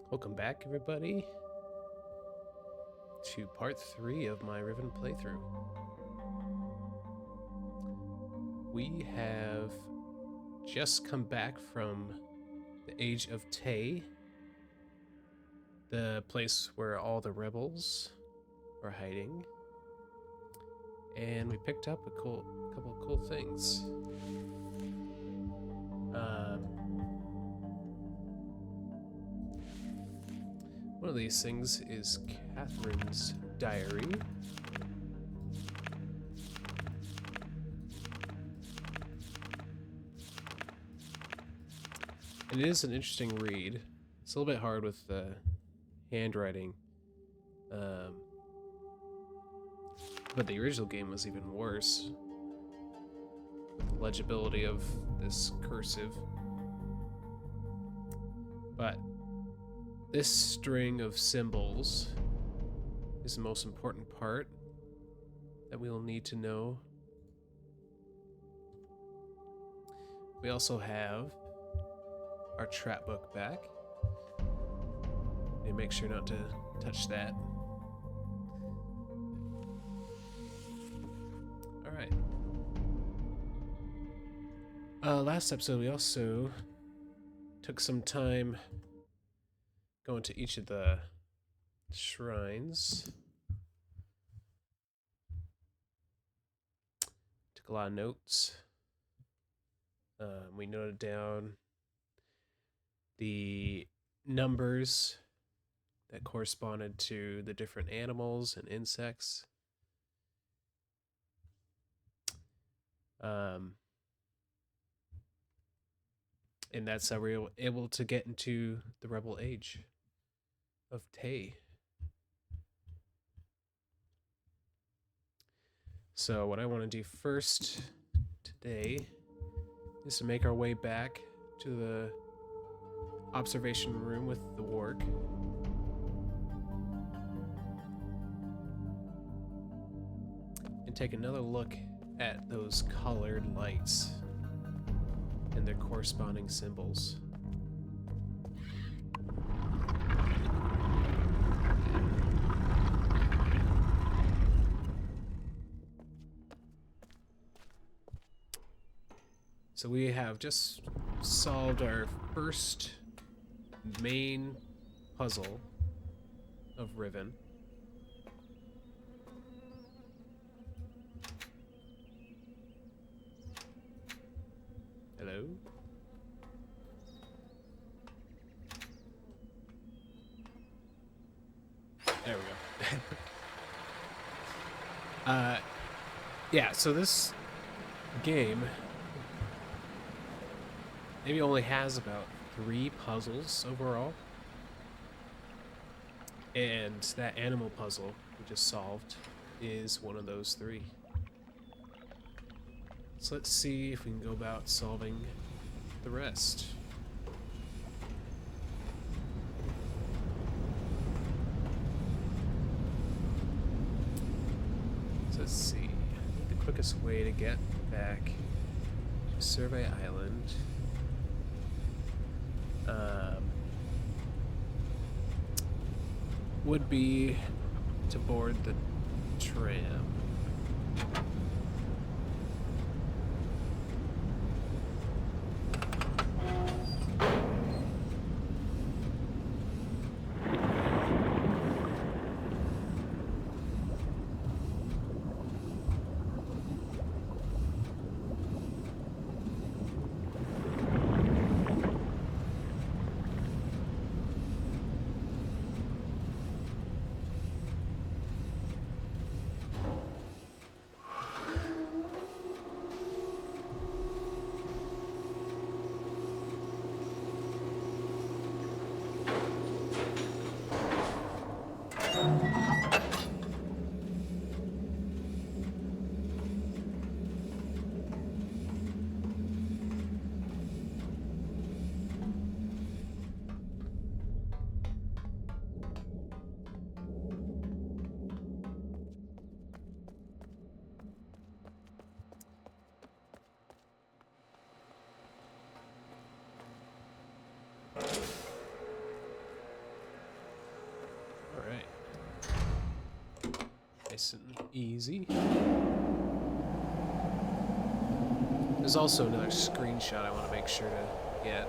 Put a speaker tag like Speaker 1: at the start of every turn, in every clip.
Speaker 1: Welcome back, everybody, to part 3 of my Riven playthrough. We have just come back from the Age of Tay, the place where all the rebels are hiding, and we picked up a couple of cool things. One of these things is Catherine's diary. And it is an interesting read. It's a little bit hard with the handwriting. But the original game was even worse with the legibility of this cursive. But this string of symbols is the most important part that we will need to know. We also have our trap book back. And make sure not to touch that. Alright. Last episode we also took some time going to each of the shrines. Took a lot of notes. We noted down the numbers that corresponded to the different animals and insects. And that's how we were able to get into the Rebel Age of Tay. So what I want to do first today is to make our way back to the observation room with the warg. And take another look at those colored lights and their corresponding symbols. So we have just solved our first main puzzle of Riven. Hello? There we go. Yeah, so this game maybe only has about 3 puzzles overall. And that animal puzzle we just solved is one of those 3. So let's see if we can go about solving the rest. So let's see. I think the quickest way to get back to Survey Island would be to board the tram. Alright. Nice and easy. There's also another screenshot I want to make sure to get.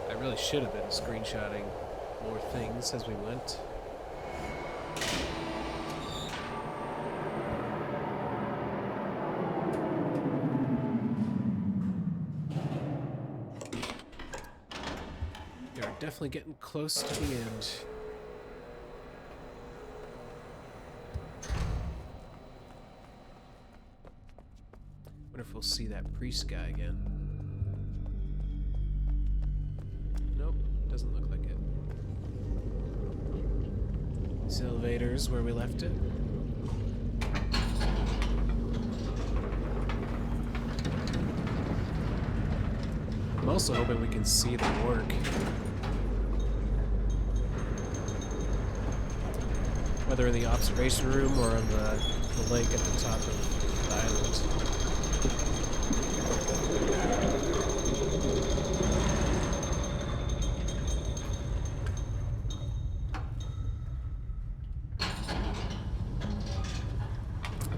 Speaker 1: I really should have been screenshotting more things as we went. We are definitely getting close to the end. Wonder if we'll see that priest guy again. Nope, doesn't look like it. This elevator's where we left it. I'm also hoping we can see the work. Whether in the observation room or on the lake at the top of the island.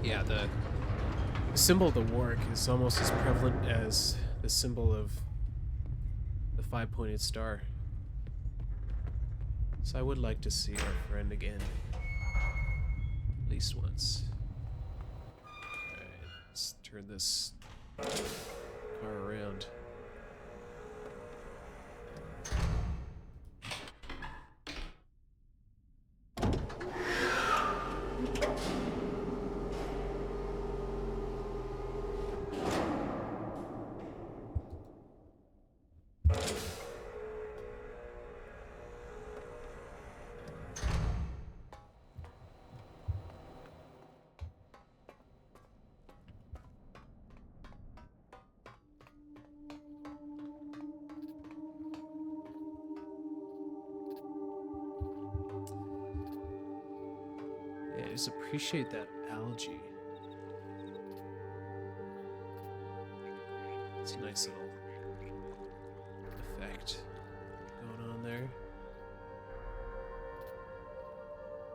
Speaker 1: Yeah, the symbol of the work is almost as prevalent as the symbol of the five-pointed star. So I would like to see our friend again. At least once. Alright, let's turn this car around. Just appreciate that algae. It's a nice little effect going on there.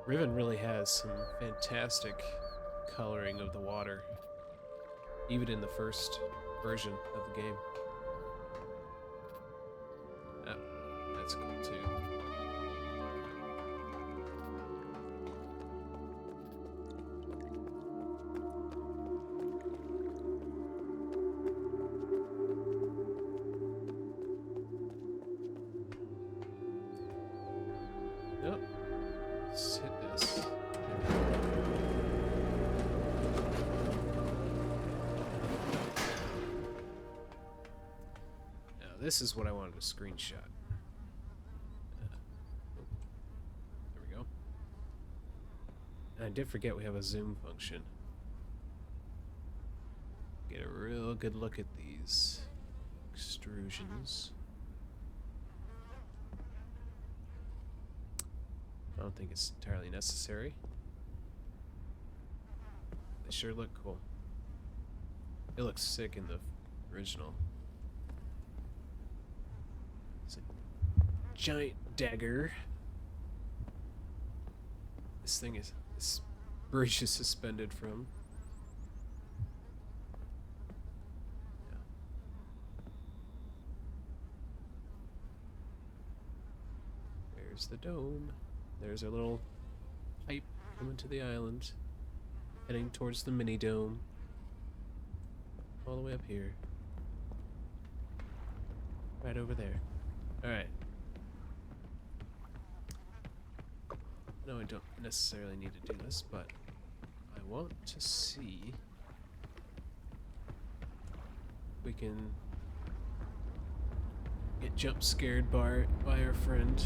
Speaker 1: Riven really has some fantastic coloring of the water, even in the first version of the game. Oh, that's cool too. This is what I wanted to screenshot. There we go. And I did forget we have a zoom function. Get a real good look at these extrusions. I don't think it's entirely necessary. They sure look cool. It looks sick in the original. Giant dagger. This bridge is suspended from. Yeah. There's the dome. There's our little pipe coming to the island, heading towards the mini dome. All the way up here. Right over there. Alright. No, I don't necessarily need to do this, but I want to see if we can get jump scared by our friend.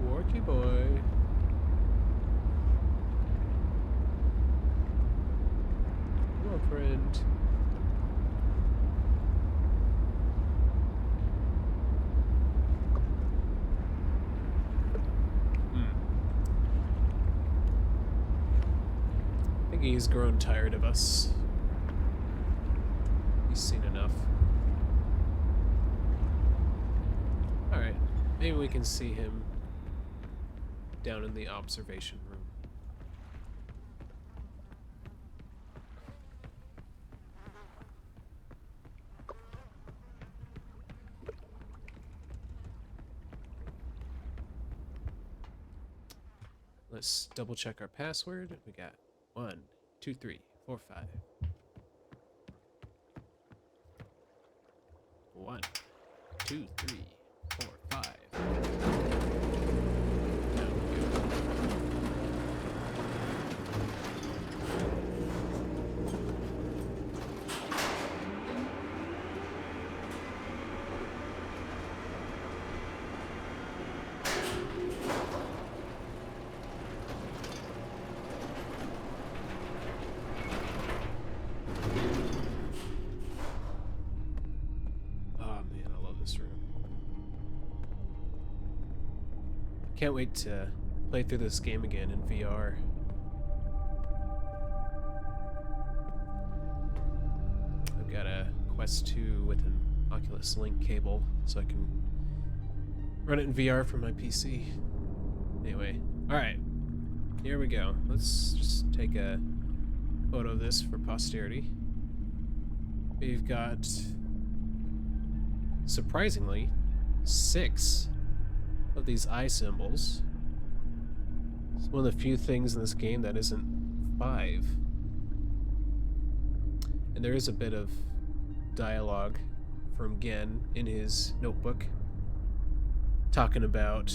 Speaker 1: Worky boy. Come on, friend. he's grown tired of us. He's seen enough. Alright, maybe we can see him down in the observation room. Let's double check our password. We got 1, 2, 3, 4, 5. 1, 2, 3, 4, 5. Down we go. Can't wait to play through this game again in VR. I've got a Quest 2 with an Oculus Link cable, so I can run it in VR from my PC. Anyway, alright, here we go. Let's just take a photo of this for posterity. We've got, surprisingly, 6 of these eye symbols. It's one of the few things in this game that isn't 5. And there is a bit of dialogue from Gehn in his notebook talking about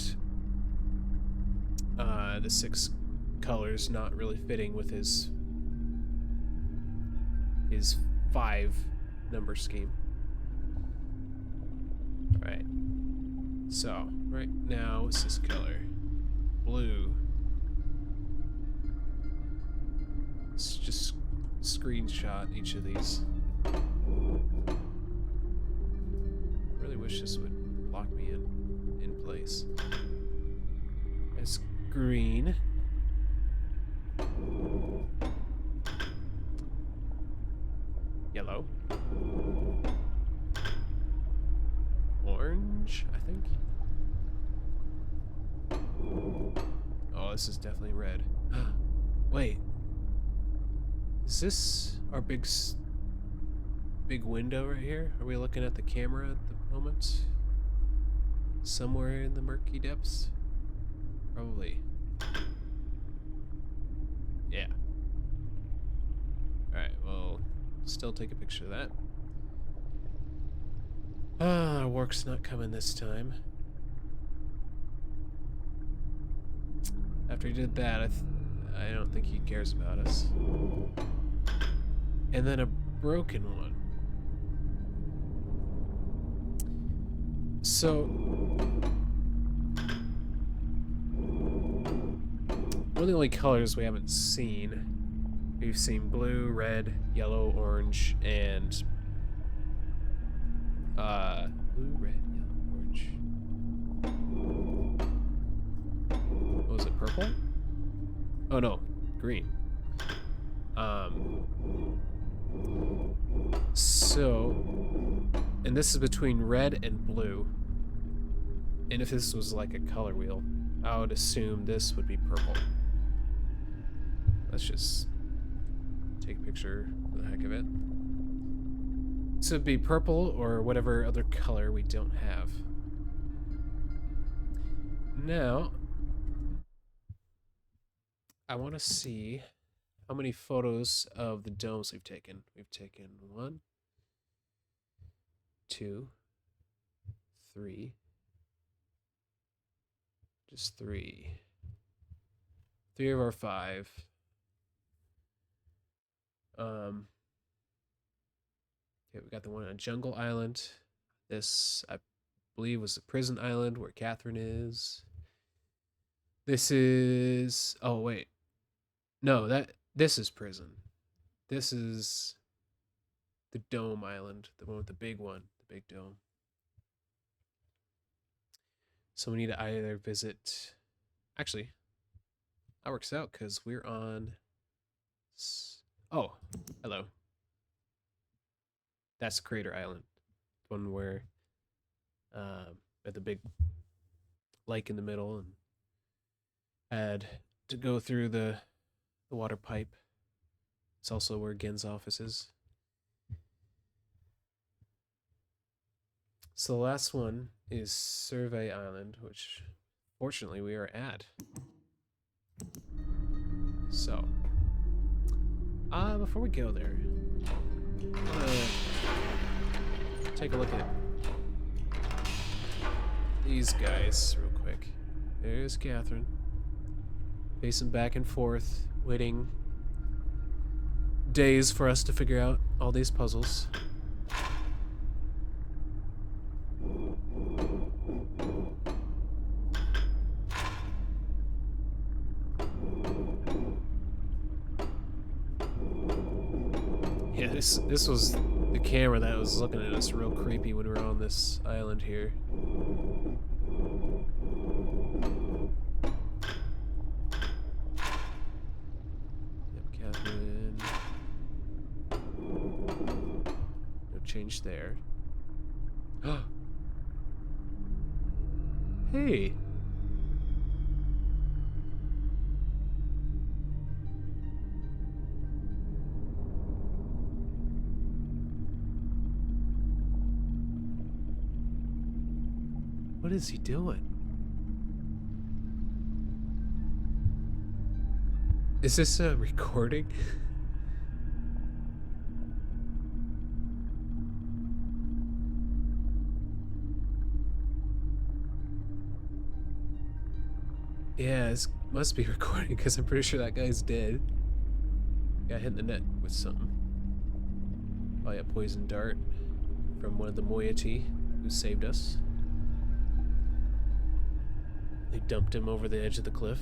Speaker 1: the 6 colors not really fitting with his 5 number scheme. Alright. So, right now, what's this color? Blue. Let's just screenshot each of these. Really wish this would lock me in place. It's green. Yellow. Orange, I think. Oh, this is definitely red. Wait. Is this our big window right here? Are we looking at the camera at the moment? Somewhere in the murky depths? Probably. Yeah. Alright, well, still take a picture of that. Ah, work's not coming this time. After he did that, I don't think he cares about us. And then a broken one. So, one of the only colors we haven't seen, we've seen blue, red, yellow, orange, and blue, red, yellow, orange. What was it, purple? Oh no, green. So, and this is between red and blue. And if this was like a color wheel, I would assume this would be purple. Let's just take a picture for the heck of it. So it'd be purple or whatever other color we don't have. Now, I want to see how many photos of the domes we've taken. We've taken 1, 2, 3. Just 3. 3 of our 5. Okay, we got the one on Jungle Island. This, I believe, was the prison island where Catherine is. This is... Oh, wait. No, this is prison. This is the Dome Island, the one with the big dome. So we need to either visit... Actually, that works out because we're on Oh, hello. That's Crater Island. One where at the big lake in the middle and had to go through the water pipe. It's also where Gehn's office is. So the last one is Survey Island, which fortunately we are at. So, before we go there, I want to take a look at these guys real quick. There's Catherine, pacing back and forth, waiting days for us to figure out all these puzzles. Yeah, this was the camera that was looking at us real creepy when we were on this island here. Yep, Catherine. No change there. Hey. What is he doing? Is this a recording? Yeah, this must be recording because I'm pretty sure that guy's dead. Got hit in the neck with something. Probably a poison dart from one of the moiety who saved us. They dumped him over the edge of the cliff.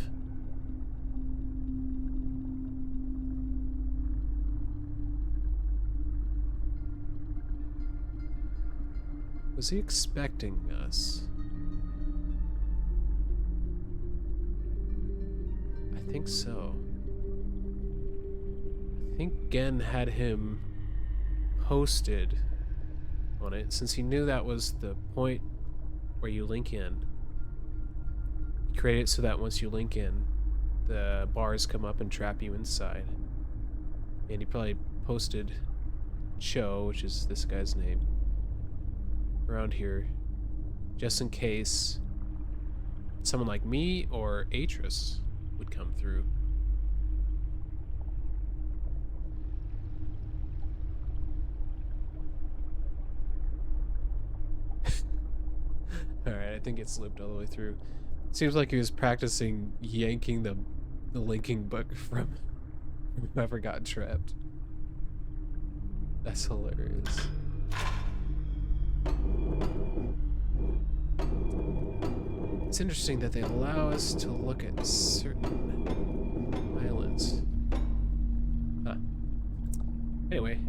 Speaker 1: Was he expecting us? I think so. I think Gehn had him posted on it since he knew that was the point where you link in. He created it so that once you link in, the bars come up and trap you inside. And he probably posted Cho, which is this guy's name, around here just in case someone like me or Atris would come through. Alright, I think it's looped all the way through. Seems like he was practicing yanking the linking book from whoever got trapped. That's hilarious. It's interesting that they allow us to look at certain islands. Huh. Anyway.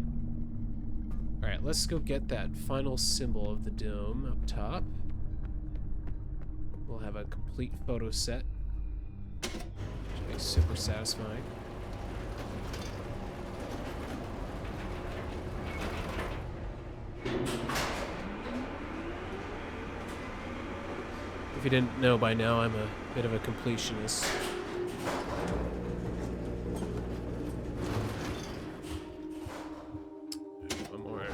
Speaker 1: Alright, let's go get that final symbol of the dome up top. We'll have a complete photo set, which will be super satisfying. If you didn't know by now, I'm a bit of a completionist. One more.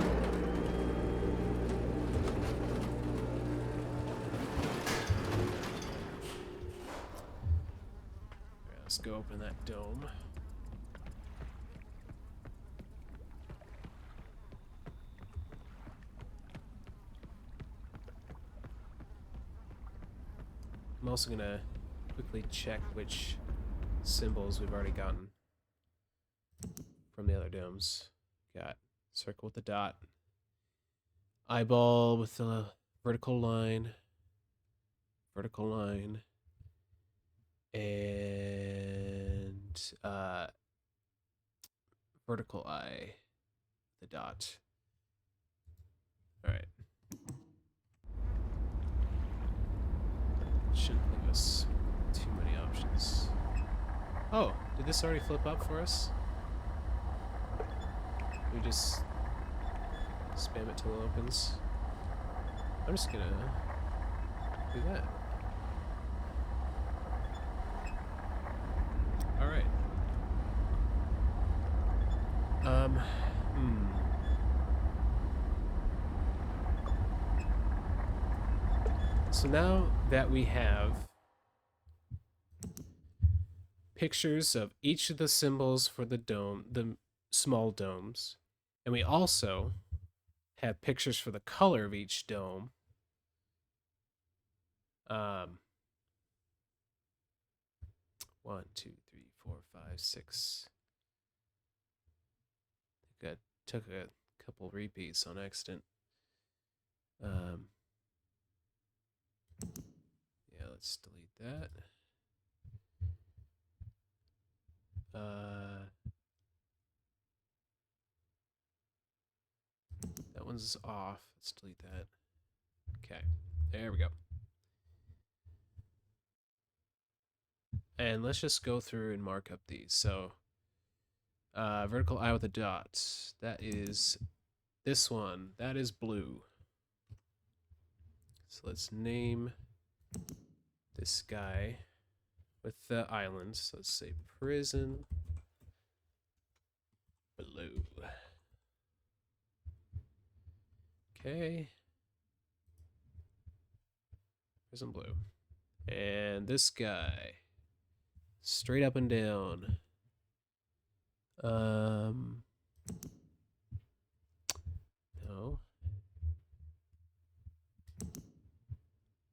Speaker 1: Let's go open that dome. I'm also gonna quickly check which symbols we've already gotten from the other domes. Got circle with a dot, eyeball with a vertical line, and vertical eye, the dot. All right. Shouldn't leave us too many options. Oh, did this already flip up for us? We just spam it till it opens. I'm just gonna do that. All right. So now that we have pictures of each of the symbols for the dome, the small domes, and we also have pictures for the color of each dome. One, two, three, four, five, six. I think I took a couple repeats on accident. Yeah, let's delete that. That one's off. Let's delete that. Okay, there we go. And let's just go through and mark up these. So, vertical eye with a dot. That is this one. That is blue. So let's name this guy with the island. So let's say prison blue. Okay. Prison blue. And this guy, straight up and down. No.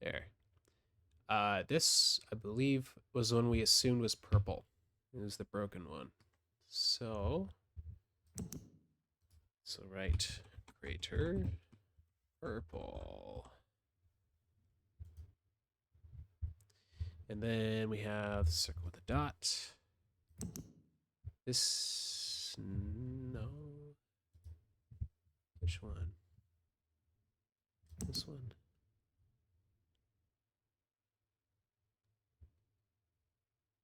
Speaker 1: There. This, I believe, was one we assumed was purple. It was the broken one. So right, greater purple. And then we have the circle with a dot. This, no. Which one? This one.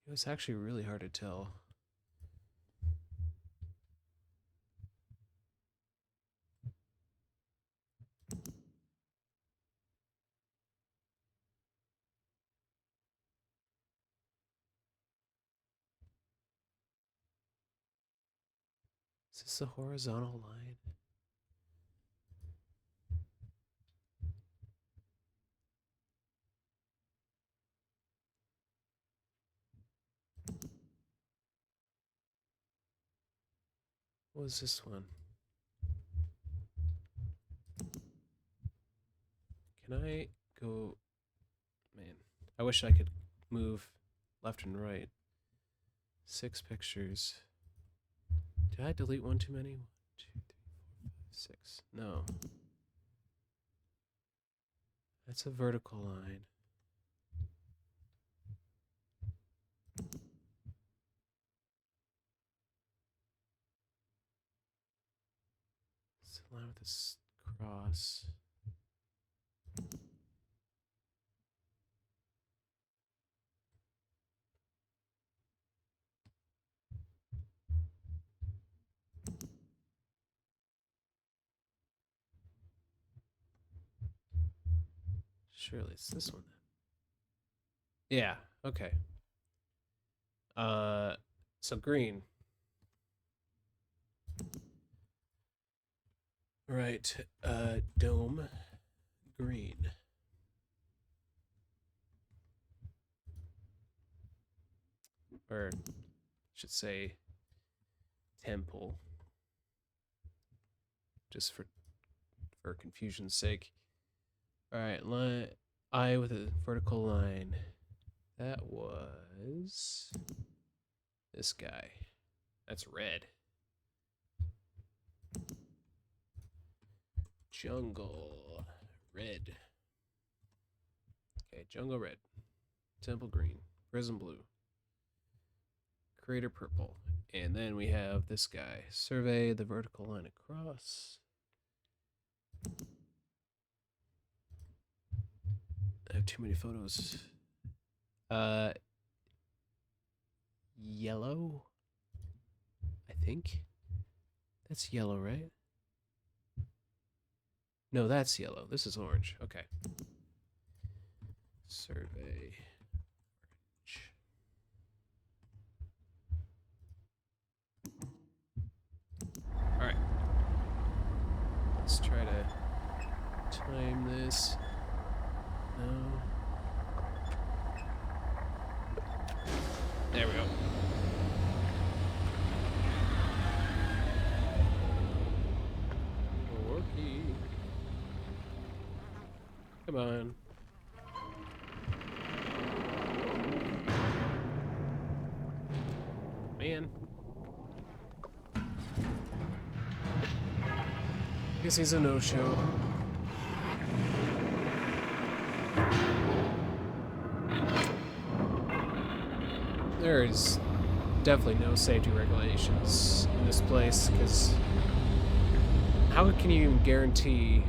Speaker 1: It was actually really hard to tell. Is this a horizontal line? What was this one? Can I go? Man, I wish I could move left and right. 6 pictures. Did I delete one too many? 1, 2, 3, 4, 5, 6. No. That's a vertical line. It's a line with this cross. Surely it's this one then. Yeah, okay. So green. Right, dome, green. Or I should say temple. Just for confusion's sake. Alright, line eye with a vertical line. That was this guy. That's red. Jungle red. Okay, jungle red. Temple green. Prism blue. Crater purple. And then we have this guy. Survey the vertical line across. I have too many photos. Yellow, I think. That's yellow, right? No, that's yellow. This is orange. Okay. Survey. Alright. Let's try to time this. No. There we go. Okay. Come on. Man. Guess he's a no-show. There's definitely no safety regulations in this place, because how can you even guarantee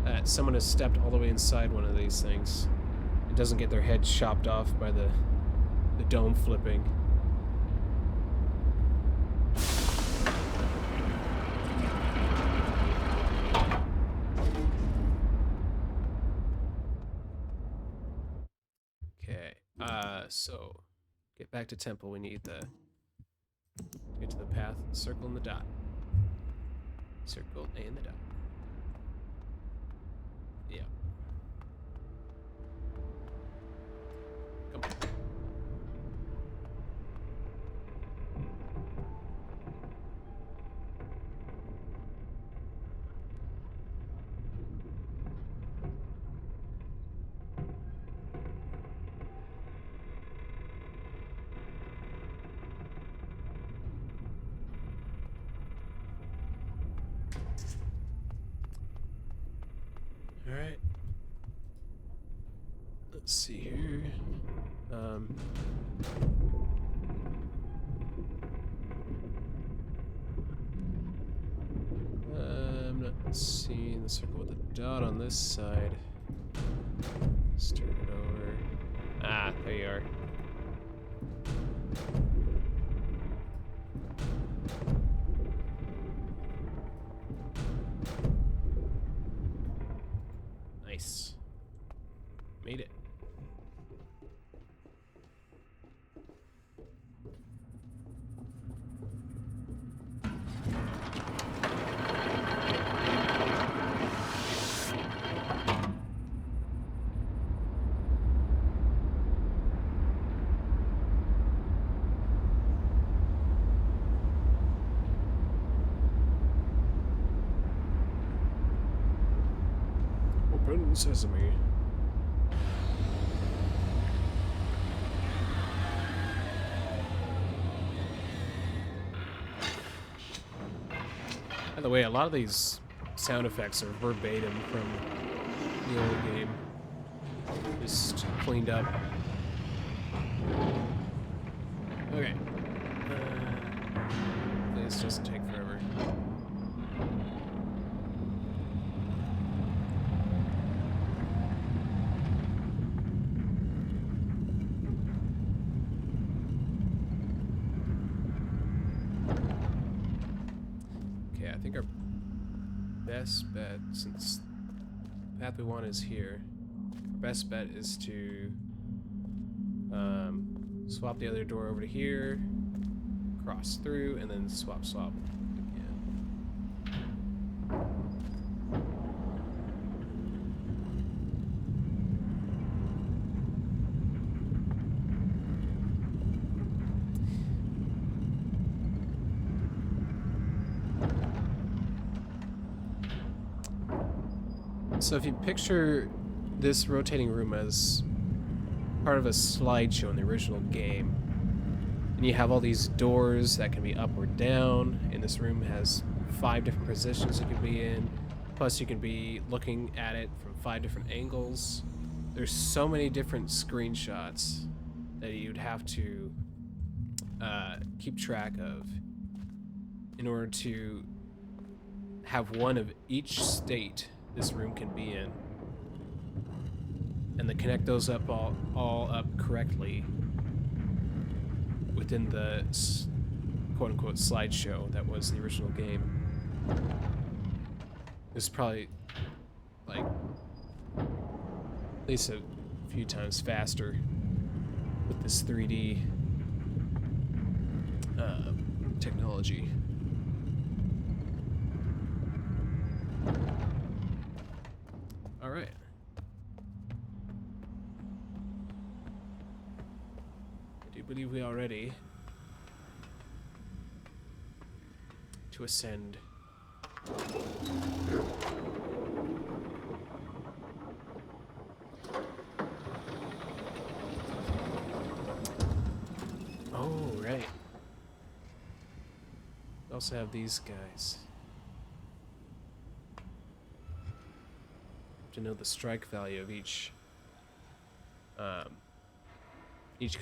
Speaker 1: that someone has stepped all the way inside one of these things and doesn't get their head chopped off by the dome flipping? Okay, so get back to temple. We need the get to the path, the circle and the dot. Circle and the dot. Yeah. Come on. All right. Let's see here. I'm not seeing the circle with the dot on this side. Let's turn it over. Ah, there you are. Nice. Made it. Open sesame. By the way, a lot of these sound effects are verbatim from the old game. Just cleaned up. Okay. This doesn't take forever. I think our best bet, since the path we want is here, our best bet is to swap the other door over to here, cross through, and then swap again. So if you picture this rotating room as part of a slideshow in the original game, and you have all these doors that can be up or down, and this room has 5 different positions you can be in, plus you can be looking at it from 5 different angles. There's so many different screenshots that you'd have to keep track of in order to have one of each state this room can be in, and then connect those up all up correctly within the quote-unquote slideshow that was the original game. It's probably like at least a few times faster with this 3D technology. All right. I do believe we are ready to ascend. Oh, right. We also have these guys. To know the strike value of each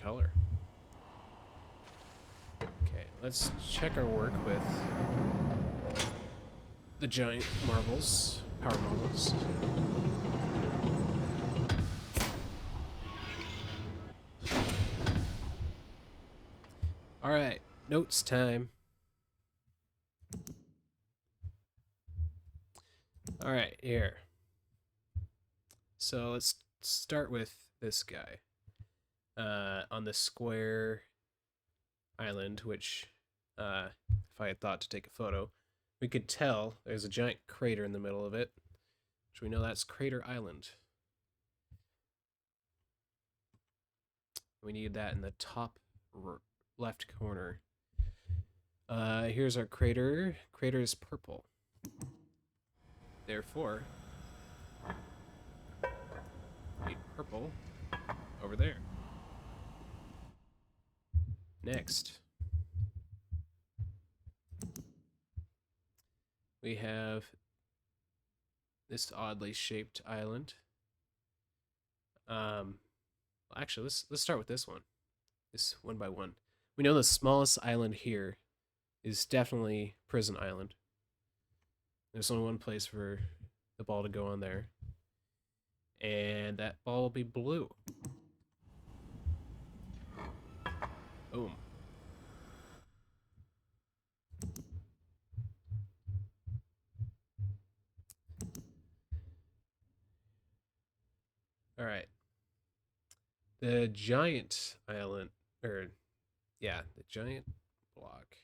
Speaker 1: color. Okay, let's check our work with the giant marbles, power marbles. All right, notes time. All right, here. So let's start with this guy on the square island, which if I had thought to take a photo, we could tell there's a giant crater in the middle of it, which we know that's Crater Island. We need that in the top left corner. Here's our crater. Crater is purple. Therefore, we need purple over there. Next, we have this oddly shaped island. Actually, let's start with this one. This one by one. We know the smallest island here is definitely Prison Island. There's only one place for the ball to go on there. And that ball will be blue. Boom. All right. The giant island, or yeah, the giant block.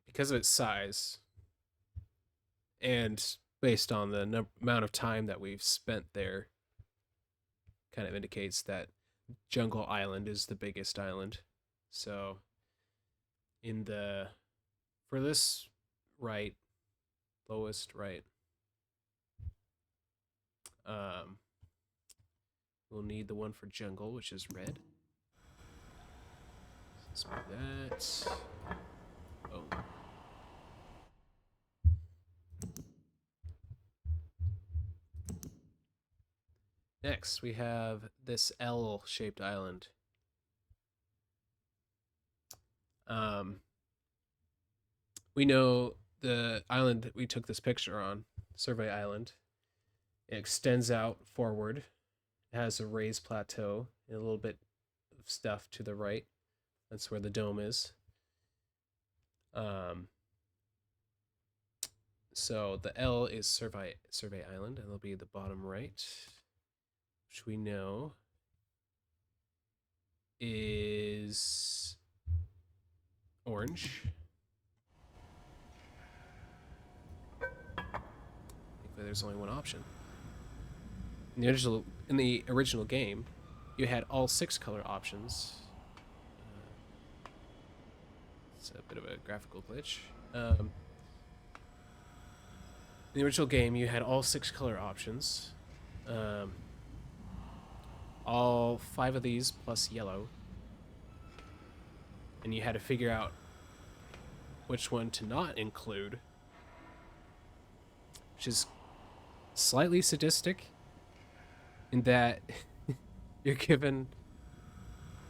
Speaker 1: Because of its size, and based on the amount of time that we've spent there, kind of indicates that Jungle Island is the biggest island. So, for this right, lowest right, we'll need the one for jungle, which is red. Let's move that. Oh. Next, we have this L-shaped island. We know the island that we took this picture on, Survey Island. It extends out forward. It has a raised plateau and a little bit of stuff to the right. That's where the dome is. So the L is Survey Island, and it'll be the bottom right, which we know is orange. Thankfully, there's only one option. In the original game, you had all 6 color options. It's a bit of a graphical glitch. In the original game, you had all 6 color options. All 5 of these plus yellow. And you had to figure out which one to not include, which is slightly sadistic in that you're given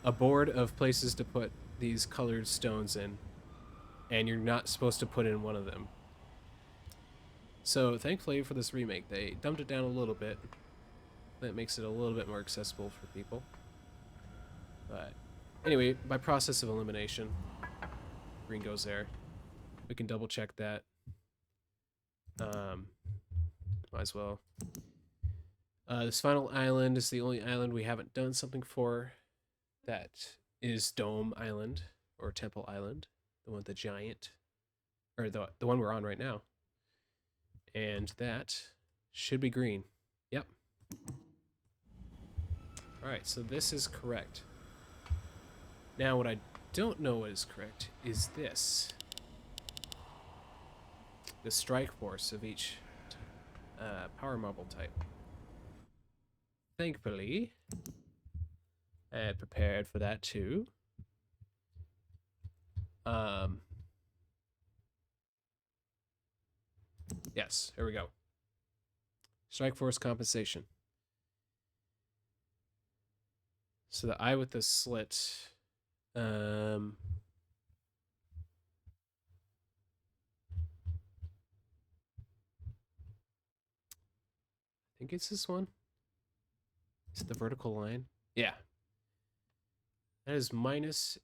Speaker 1: a board of places to put these colored stones in, and you're not supposed to put in one of them. So thankfully for this remake, they dumped it down a little bit. That makes it a little bit more accessible for people. But anyway, by process of elimination, green goes there. we can double check that. Might as well. This final island is the only island we haven't done something for. That is Dome Island, or Temple Island, the one with the giant, or the one we're on right now. And that should be green. Yep. Alright, so this is correct. Now what I don't know what is correct is this. The strike force of each power marble type. Thankfully, I had prepared for that too. Yes, here we go. Strike force compensation. So the eye with the slit. I think it's this one. Is it the vertical line? Yeah. That is minus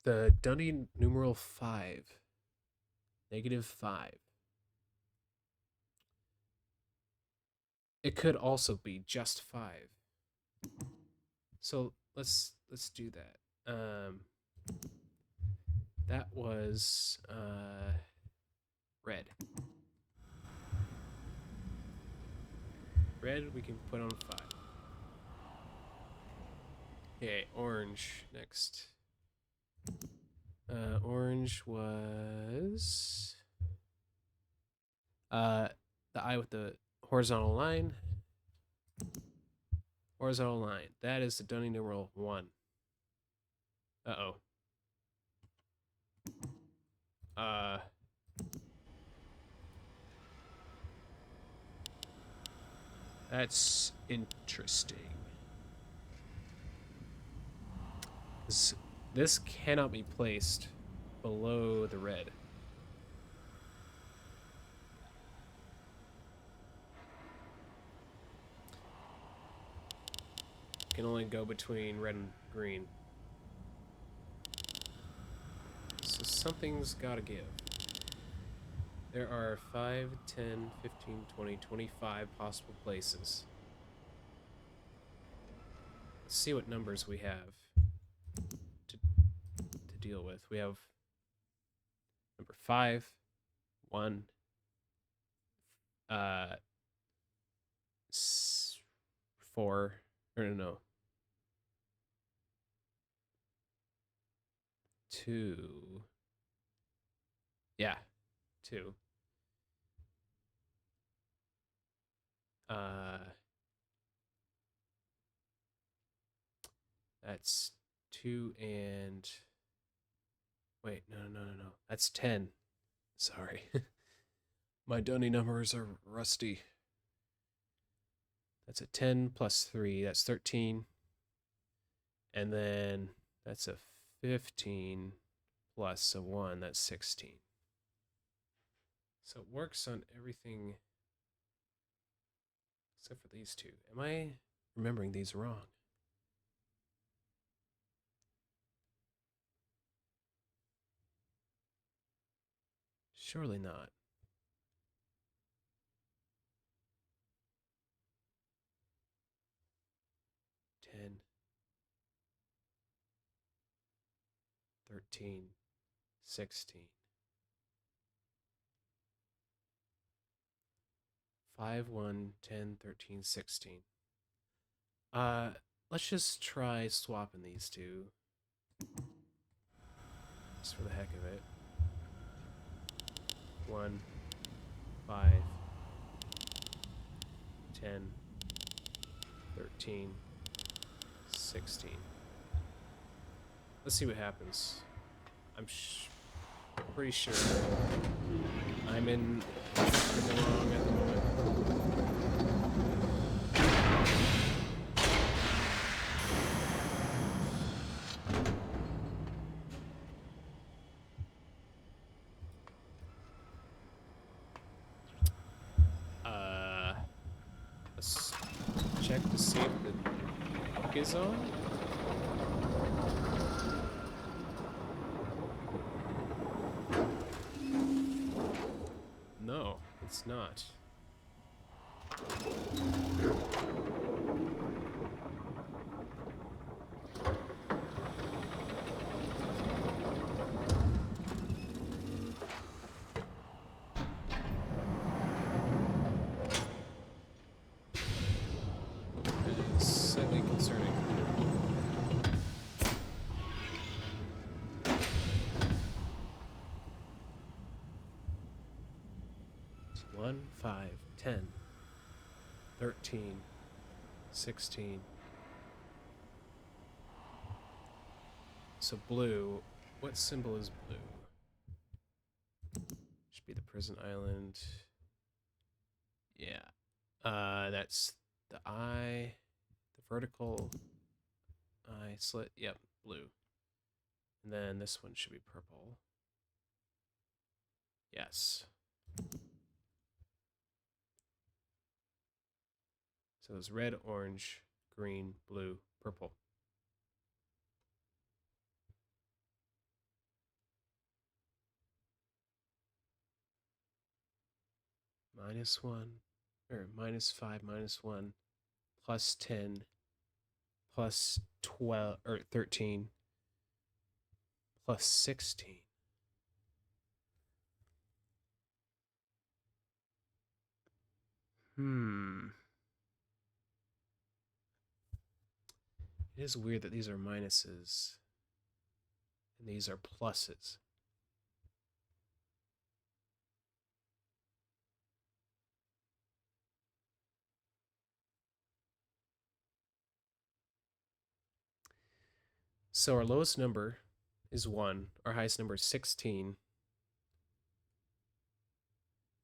Speaker 1: the Dunning numeral 5. -5. It could also be just 5. So let's do that. That was red. Red we can put on 5. Okay, orange next. Orange was the eye with the horizontal line. Horizontal line. That is the Dunning numeral 1. Uh-oh. That's interesting. This cannot be placed below the red. It can only go between red and green. So something's gotta give. There are 5, 10, 15, 20, 25 possible places. Let's see what numbers we have to deal with. We have number 5, 1, 4, or no. 2. Yeah, 2. That's 2 and... Wait, no. That's 10. Sorry. My Dunning numbers are rusty. That's a 10 plus 3. That's 13. And then that's a 15 plus a 1. That's 16. So it works on everything except for these two. Am I remembering these wrong? Surely not. Ten, 13, 16. 5, 1, 10, 13, 16. Let's just try swapping these two. Just for the heck of it. 1, 5, 10, 13, 16. Let's see what happens. I'm pretty sure I'm in the wrong at the moment. Let's check to see if the hook is on. not. It is slightly concerning. It's 1, 5, 10, 13, 16. So blue. What symbol is blue? Should be the prison island. Yeah. That's the eye, the vertical eye slit. Yep, blue. And then this one should be purple. Yes. So it's red, orange, green, blue, purple. -1, or -5, -1, +10, +12, or 13, +16. It is weird that these are minuses and these are pluses. So our lowest number is 1. Our highest number is 16.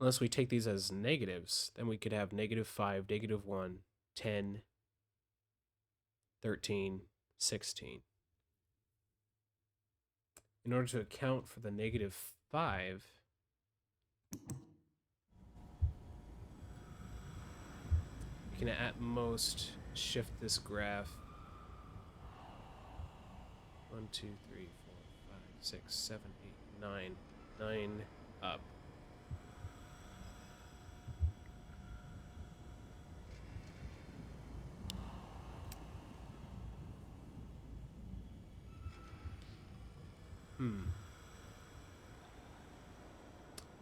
Speaker 1: Unless we take these as negatives, then we could have -5, -1, 10, 13, 16. In order to account for the -5, we can at most shift this graph 1, 2, 3, 4, 5, 6, 7, 8, 9, 9 up.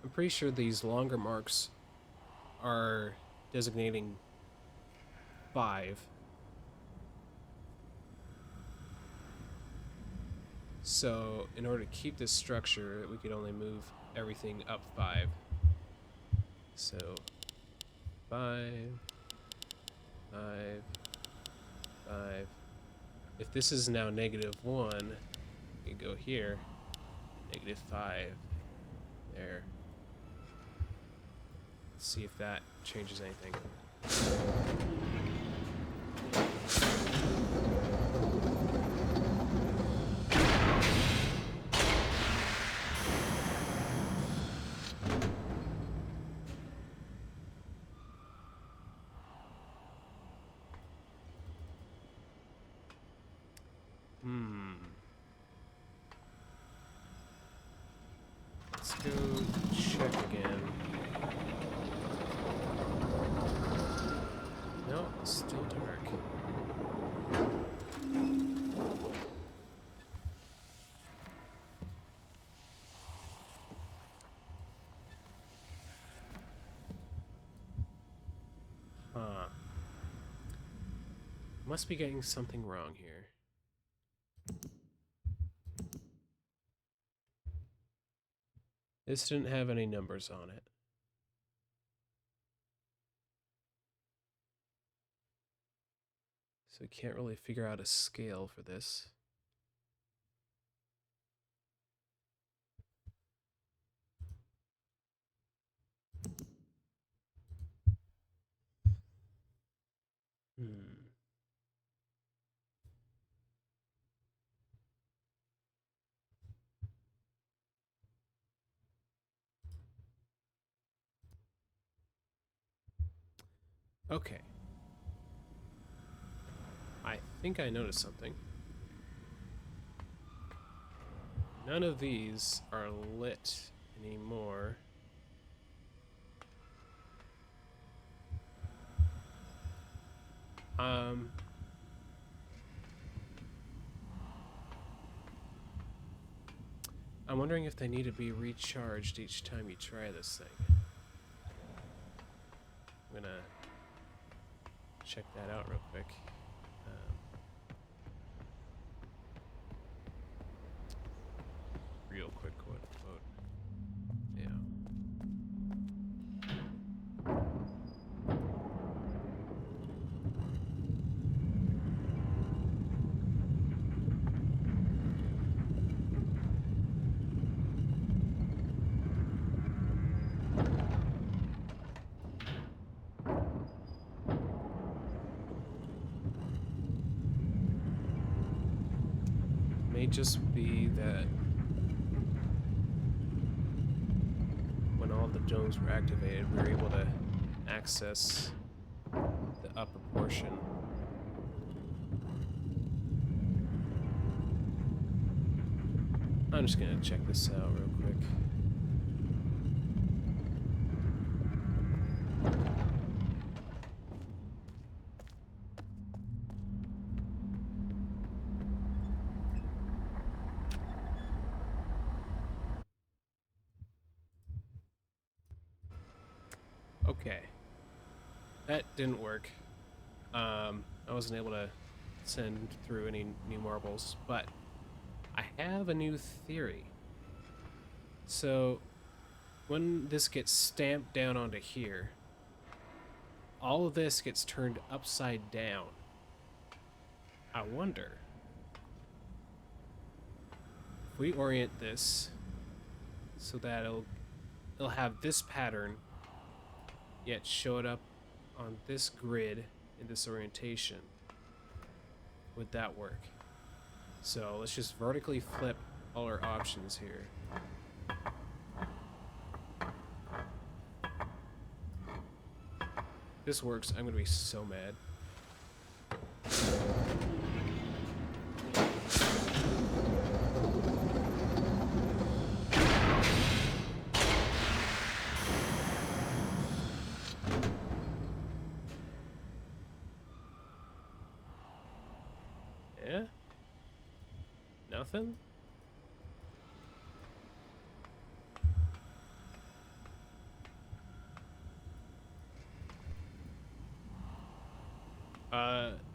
Speaker 1: I'm pretty sure these longer marks are designating 5. So in order to keep this structure, we could only move everything up 5. So 5, 5, 5. If this is now -1, we go here, -5, there. Let's see if that changes anything. Let's go check again. No, it's still dark. Huh. Must be getting something wrong here. This didn't have any numbers on it. So we can't really figure out a scale for this. Okay. I think I noticed something. None of these are lit anymore. Um, I'm wondering if they need to be recharged each time you try this thing. I'm gonna check that out real quick. Real quick, quote unquote. Yeah. May just be that when all the domes were activated, we were able to access the upper portion. I'm just gonna check this out real quick. Okay. That didn't work. I wasn't able to send through any new marbles, but I have a new theory. So, when this gets stamped down onto here, all of this gets turned upside down. I wonder if we orient this so that it'll have this pattern, yet show it up on this grid in this orientation. Would that work? So let's just vertically flip all our options here. If this works, I'm gonna be so mad. Yeah? Nothing?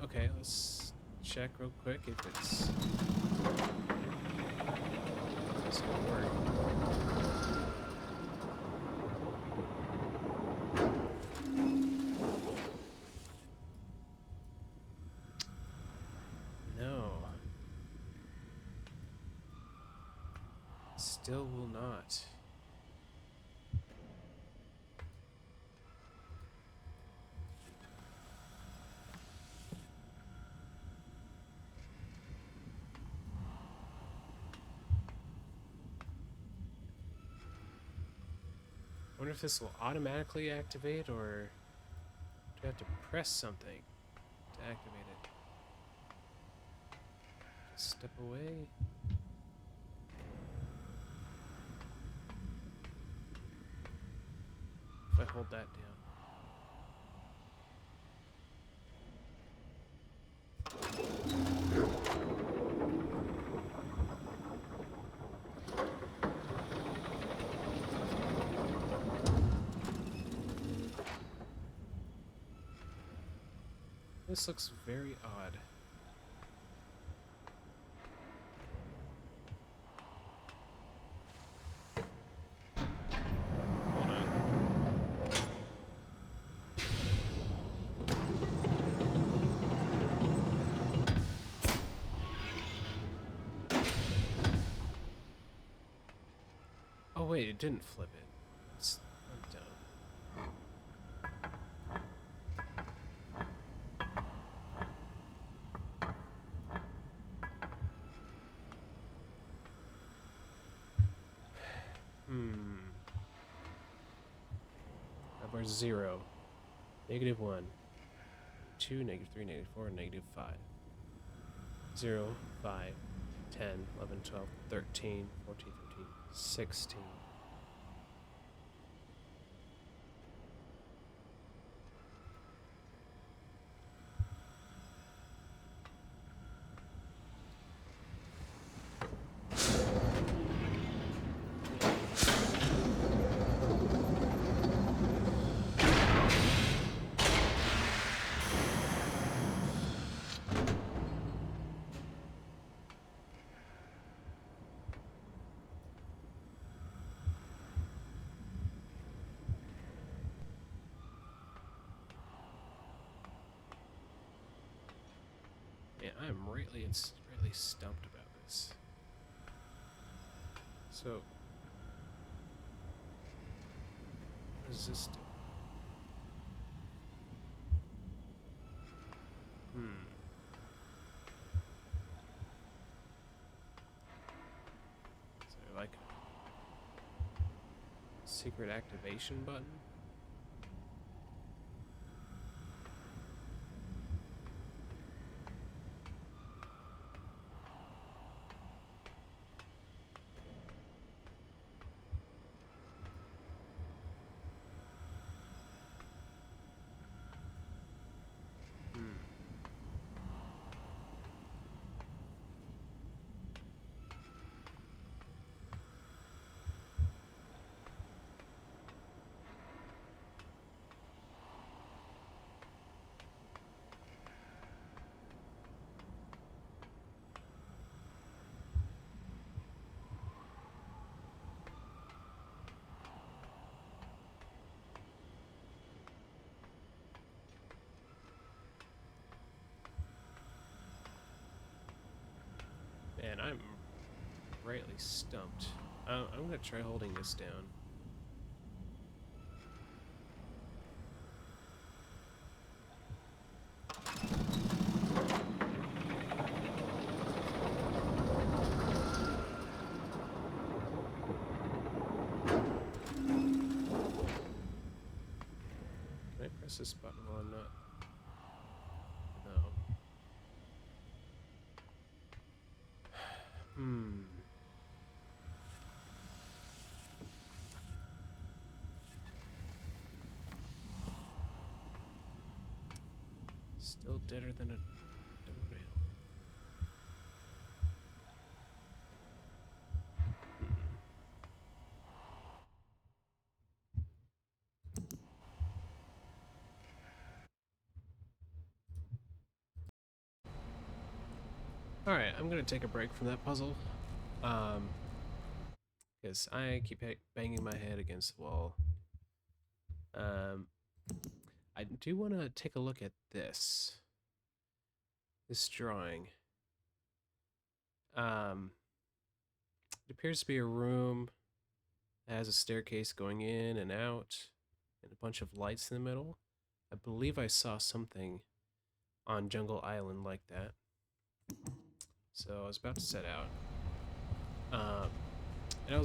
Speaker 1: Okay, let's check real quick if it's gonna work. No. Still will not. I wonder if this will automatically activate, or do I have to press something to activate it? Just step away. If I hold that down. This looks very odd. Hold on. Oh wait, it didn't flip it. I'm dumb. Number 0, -1, 2, -3, -4, -5. 0, 5, 10, 11, 12, 13, 14, 15, 16. I'm rightly stumped about this. So, what does this do? Is there like a secret activation button? Man, I'm rightly stumped. I'm gonna try holding this down. Can I press this button while I'm not? No. Still deader than a doornail. Alright, I'm gonna take a break from that puzzle. Because I keep banging my head against the wall. I do want to take a look at this. This drawing. It appears to be a room that has a staircase going in and out, and a bunch of lights in the middle. I believe I saw something on Jungle Island like that. So I was about to set out. And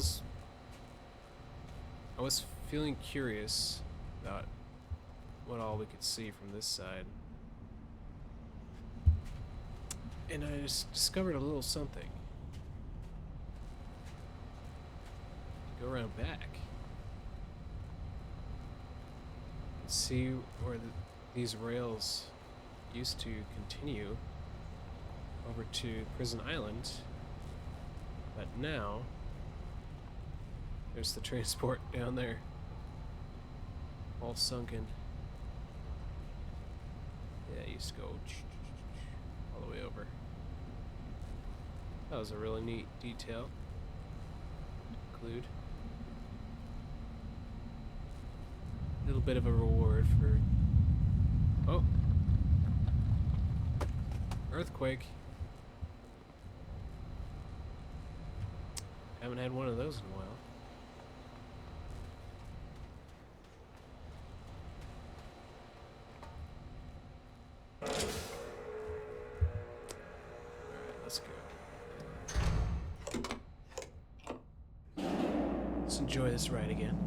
Speaker 1: I was feeling curious about what all we could see from this side. And I just discovered a little something. Go around back. See where these rails used to continue over to Prison Island. But now, there's the transport down there. All sunken. Yeah, it used to go all the way over. That was a really neat detail to include. A little bit of a reward for... Oh! Earthquake. Haven't had one of those in a while. Alright, let's go. Let's enjoy this ride again.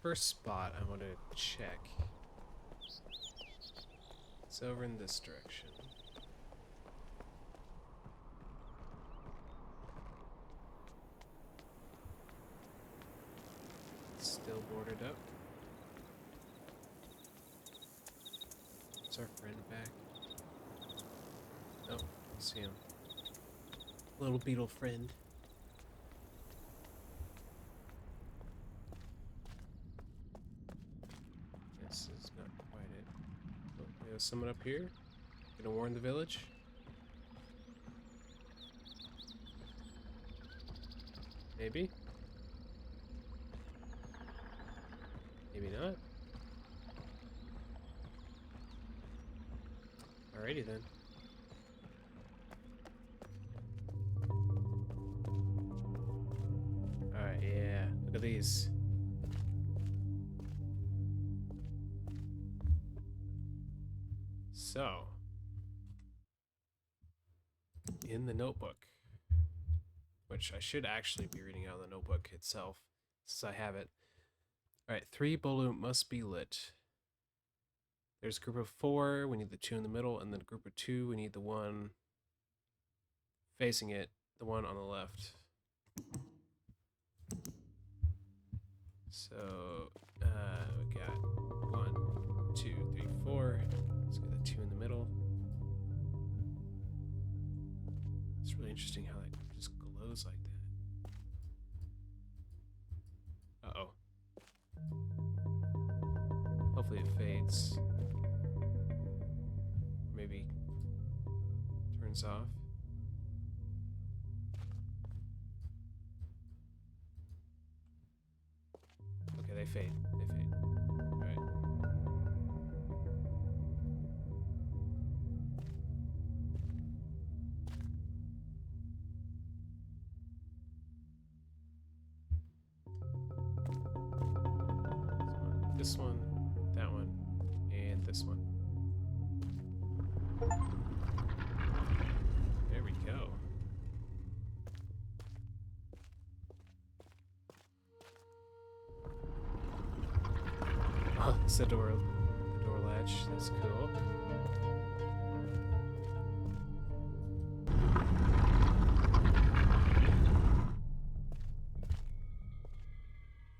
Speaker 1: First spot I want to check. It's over in this direction. boarded up. Is our friend back? Oh, I see him. Little beetle friend. This is not quite it. Oh, there's someone up here. Gonna warn the village. Maybe. Maybe not. Alrighty then. Alright, yeah. Look at these. So, in the notebook, which I should actually be reading out of the notebook itself, since I have it. Alright, 3 balloon must be lit. There's a group of 4, we need the 2 in the middle, and then a group of 2, we need the one facing it, the one on the left. So, we got 1, 2, 3, 4. Let's get the 2 in the middle. It's really interesting how that just glows like that. Uh-oh. Hopefully it fades. Maybe turns off. Okay, they fade. They fade. Alright. This one, that one, and this one. There we go. Oh, it's the door latch. That's cool.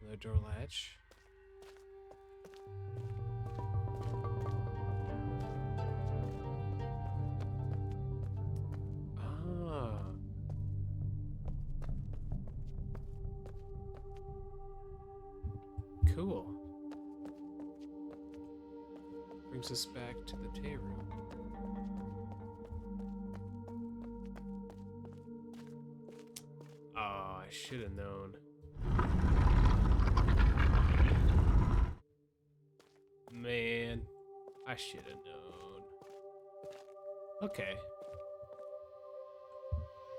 Speaker 1: Another door latch. Cool. Brings us back to the tea room. Oh, I should have known. Man, I should have known. Okay.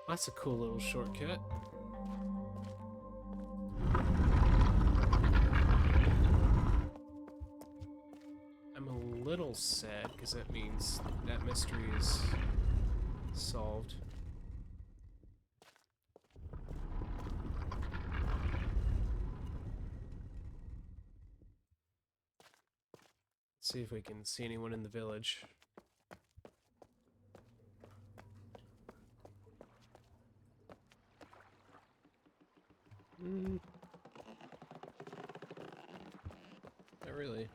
Speaker 1: That's a cool little shortcut. Little sad because that means that mystery is solved. Let's see if we can see anyone in the village. Not really.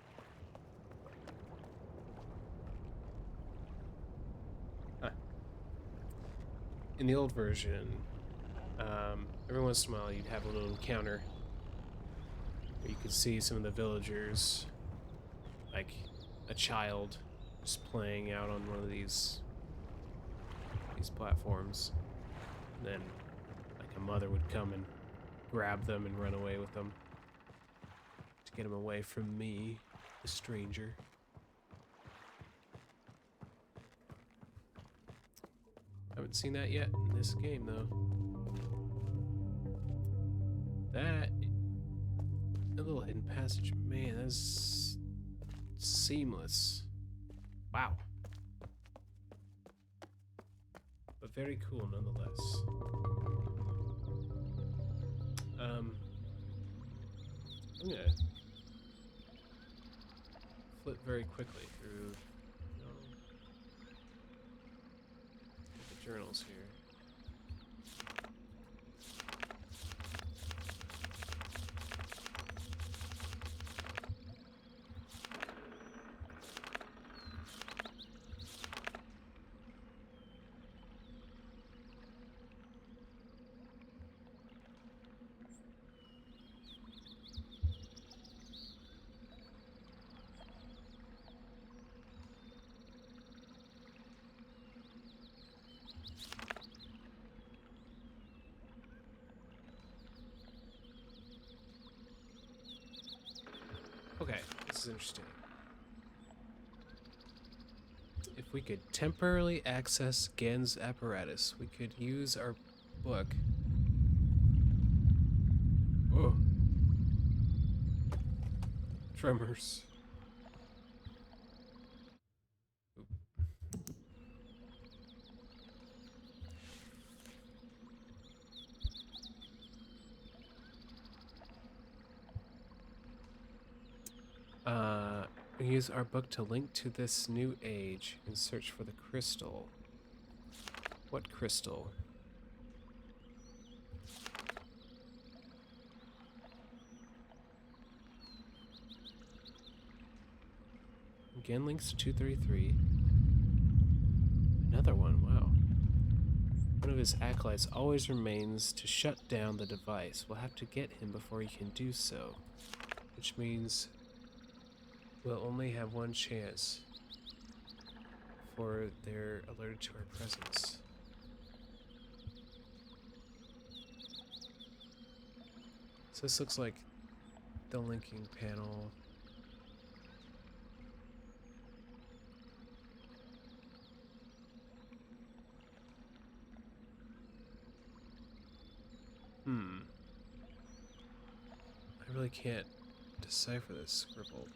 Speaker 1: In the old version, every once in a while you'd have a little encounter where you could see some of the villagers, like a child, just playing out on one of these platforms. And then, like, a mother would come and grab them and run away with them to get them away from me, the stranger. Haven't seen that yet in this game, though. That... a little hidden passage. Man, that's seamless. Wow. But very cool, nonetheless. I'm gonna flip very quickly through journals here. This is interesting. If we could temporarily access Gehn's apparatus, we could use our book. Oh. Tremors. We use our book to link to this new age and search for the crystal. What crystal? Again, links to 233. Another one, wow. One of his acolytes always remains to shut down the device. We'll have to get him before he can do so. Which means we'll only have one chance before they're alerted to our presence. So this looks like the linking panel. I really can't decipher this scribble.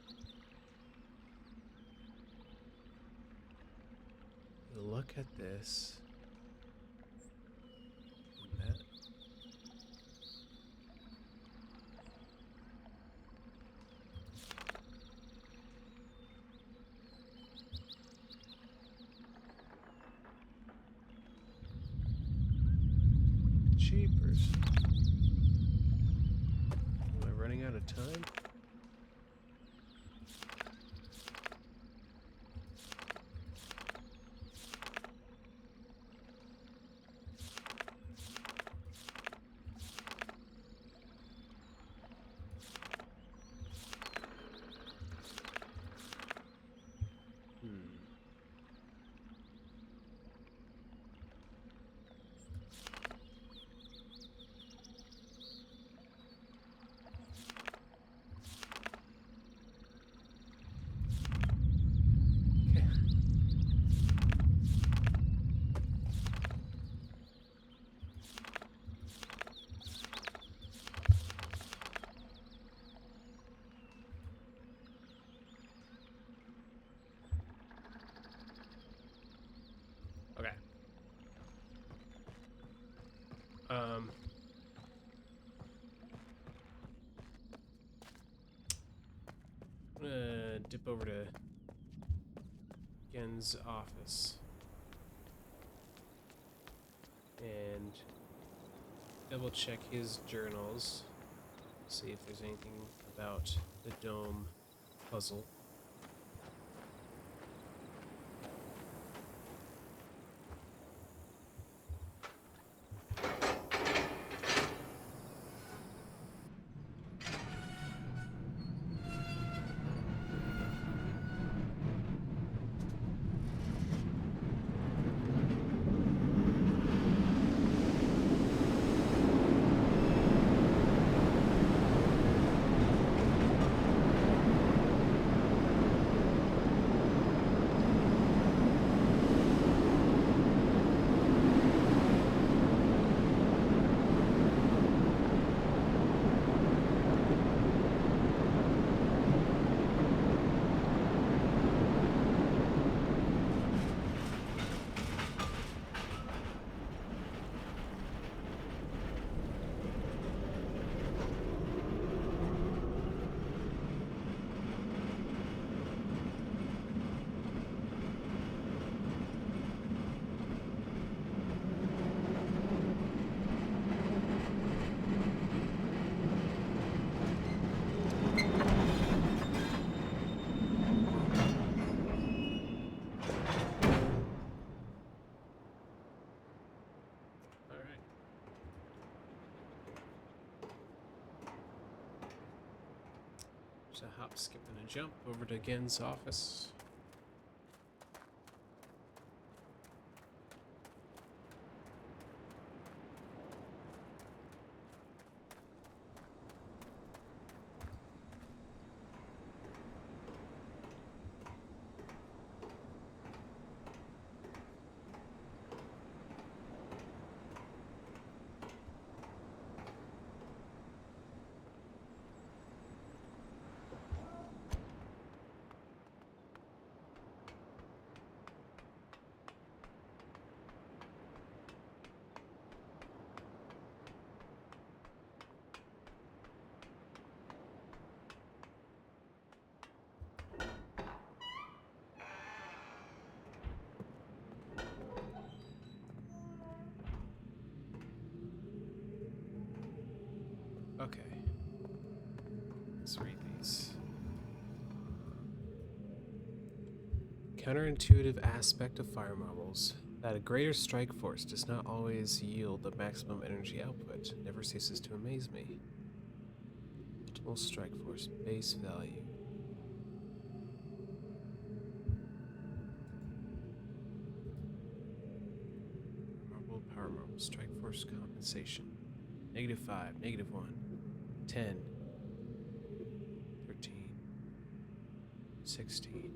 Speaker 1: Look at this. And that. Jeepers. Am I running out of time? Okay. I'm gonna dip over to Gehn's office and double check his journals, see if there's anything about the dome puzzle. Just a hop, skip, and a jump over to Gehn's office. Let's read these. Counterintuitive aspect of fire marbles. That a greater strike force does not always yield the maximum energy output never ceases to amaze me. Optimal strike force base value. Marble, power marble, strike force compensation. -5, -1, 10, 13, 16.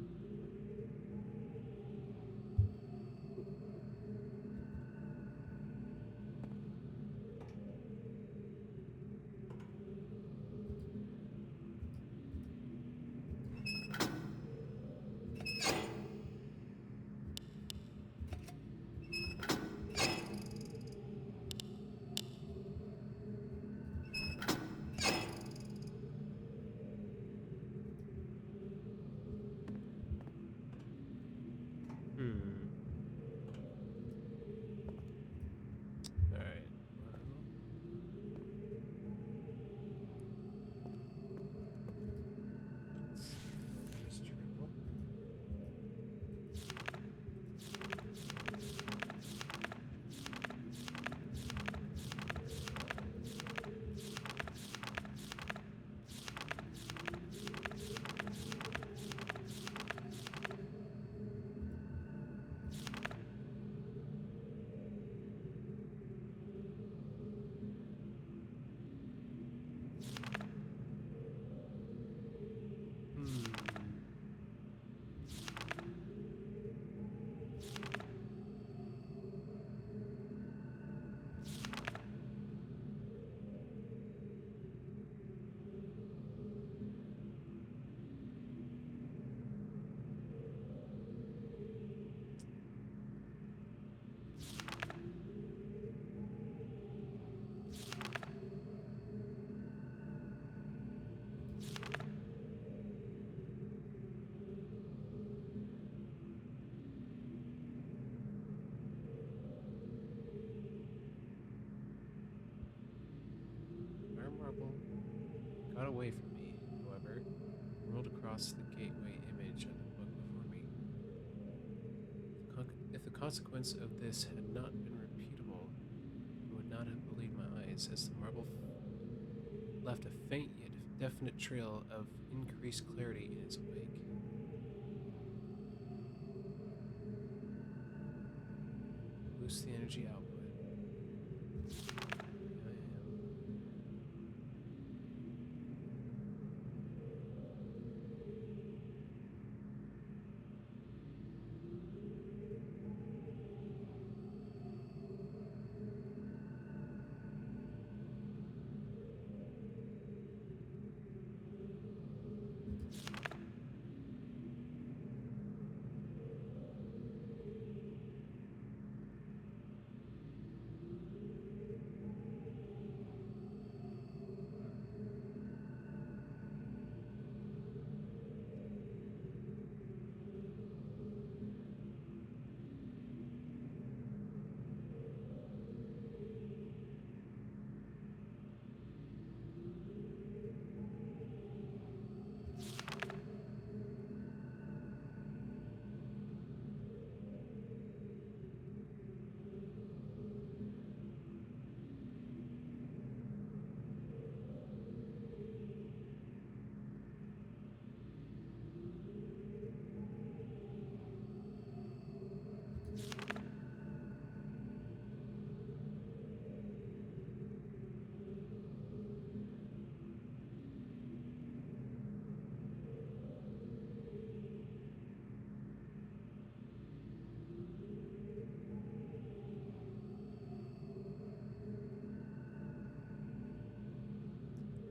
Speaker 1: Alright. Just triple. Fire marble got away from me, however, and rolled across the gateway image of the book before me. If the consequence of this had not been repeatable, I would not have believed my eyes, as the marble left a faint yet definite trail of increased clarity in its wake. Boost the energy output.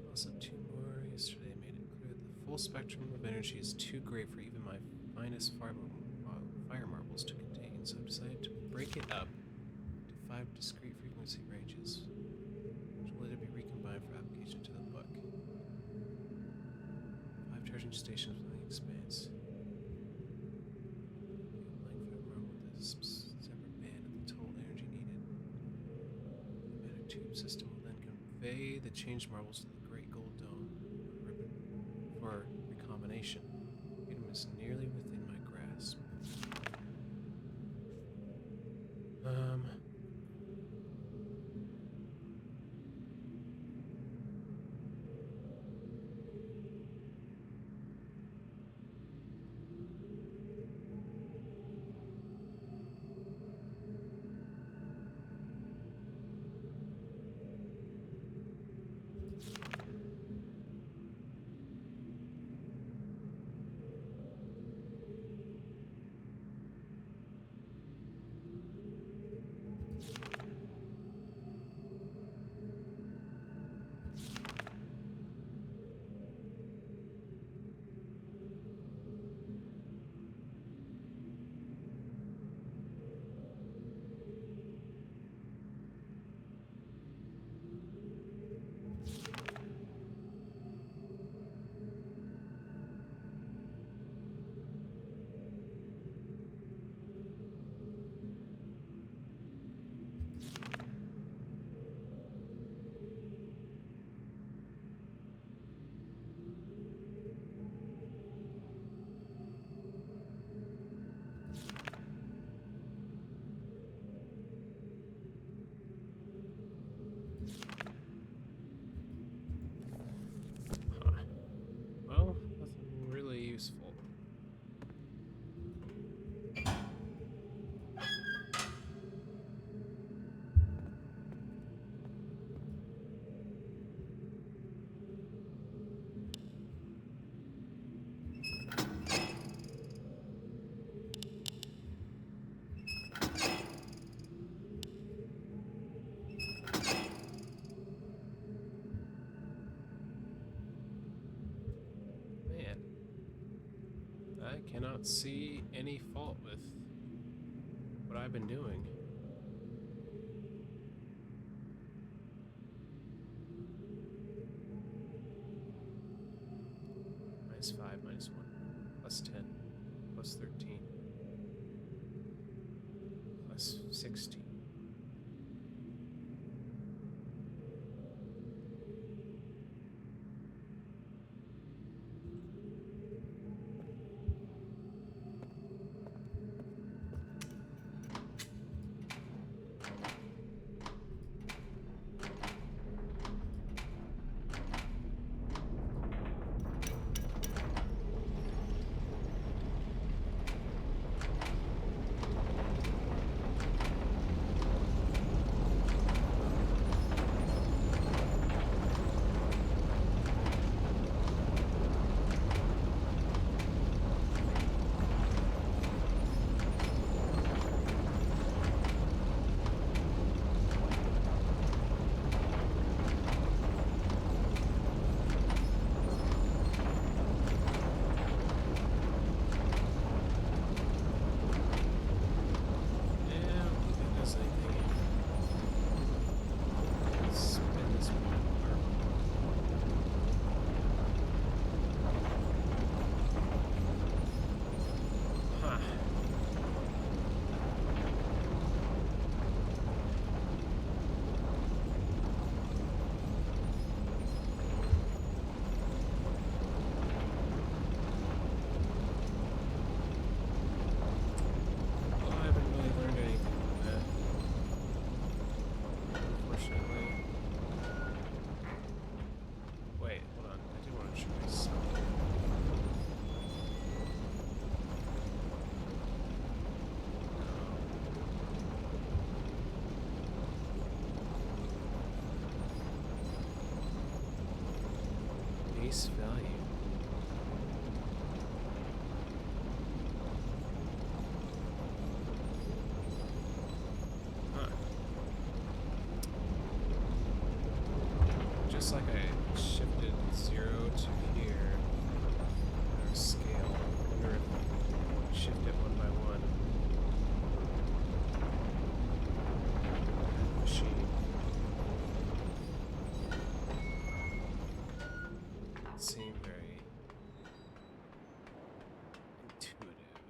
Speaker 1: Also, 2 more yesterday made it clear that the full spectrum of energy is too great for even my finest fire marbles to contain, so I decided to break it up into 5 discrete frequency ranges, which will later be recombined for application to the book. 5 charging stations within the expanse. Blank fire marble with a separate band of the total energy needed. The magnetic tube system will then convey the changed marbles to the great gold dome on the ribbon. nearly within my grasp. Well, nothing really useful. Man, I cannot see any fault with what I've been doing. -5, -1, +10, +13, +16. Base value. Huh. Just like I shifted 0 to here, our scale. I wonder if I shift it one by one. Machine. Seem very intuitive.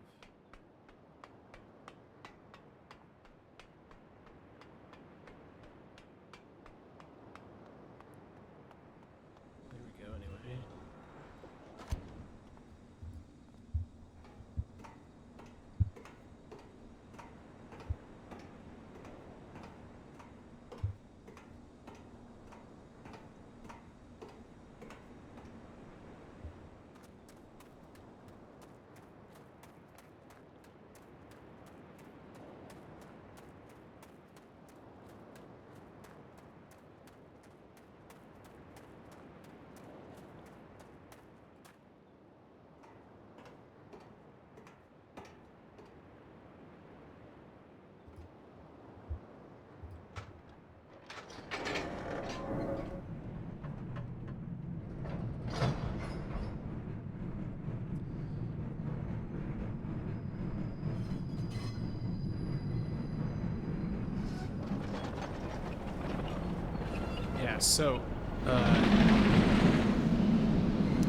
Speaker 1: Yeah, so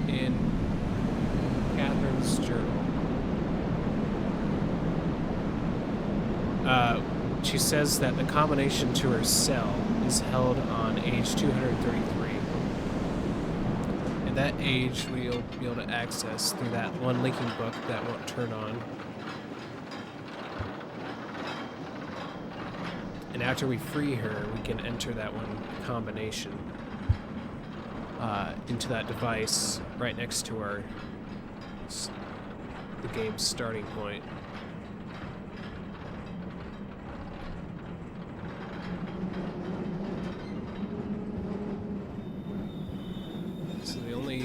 Speaker 1: in Catherine's journal, she says that the combination to her cell is held on age 233. And that age we'll be able to access through that one linking book that won't turn on. And after we free her, we can enter that one combination into that device right next to the game's starting point. So the only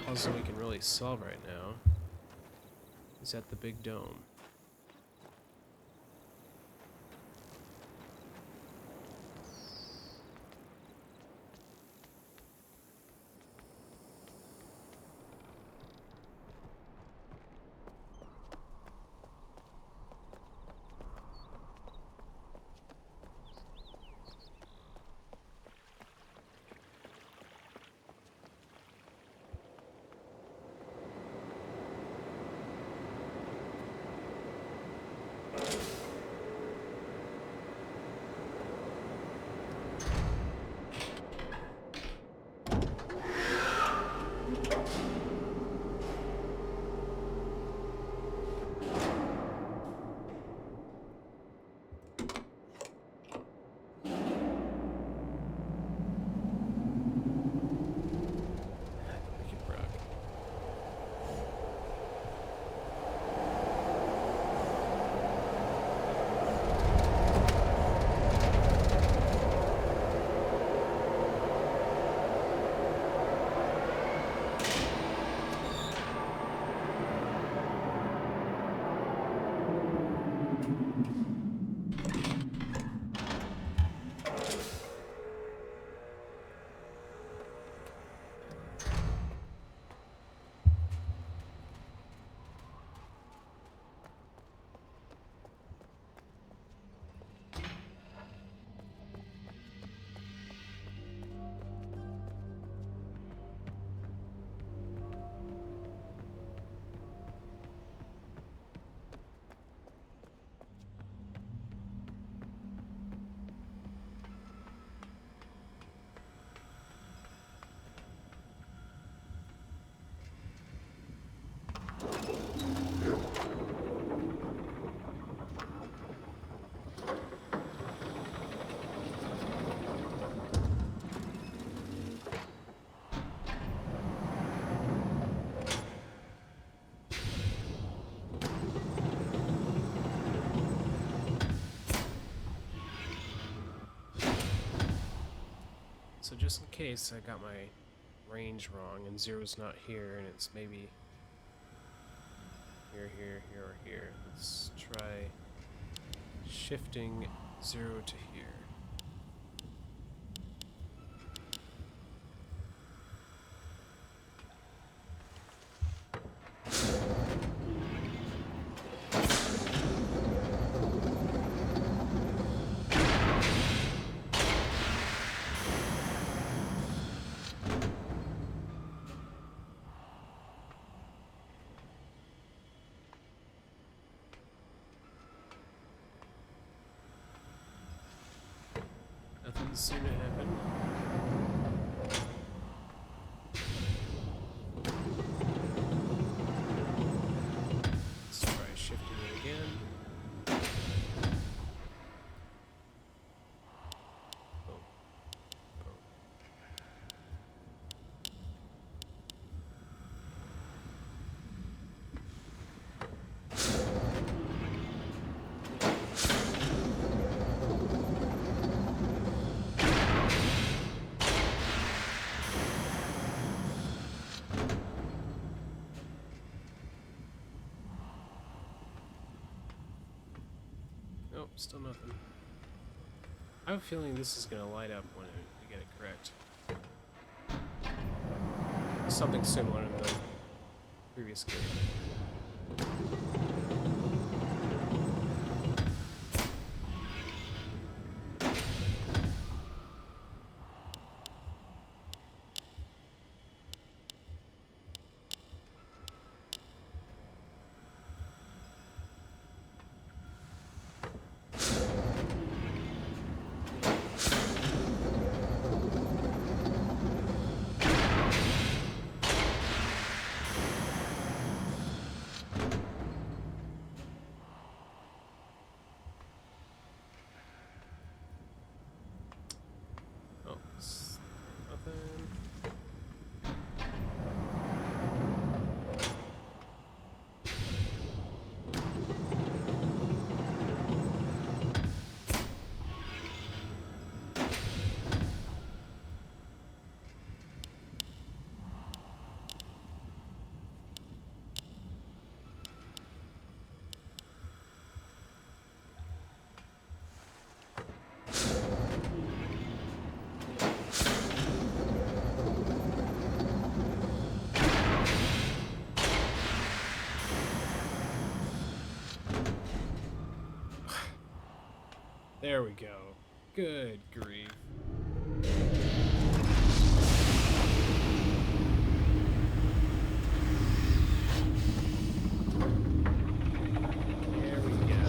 Speaker 1: puzzle we can really solve right now is at the big dome. So just in case I got my range wrong and zero's not here and it's maybe here, here, here, or here, let's try shifting 0 to here. Nothing's soon to happen. Let's try shifting it again. Oh. Oh. Nope, still nothing. I have a feeling this is gonna light up when I get it correct. Something similar in the previous game. There we go. Good grief. There we go.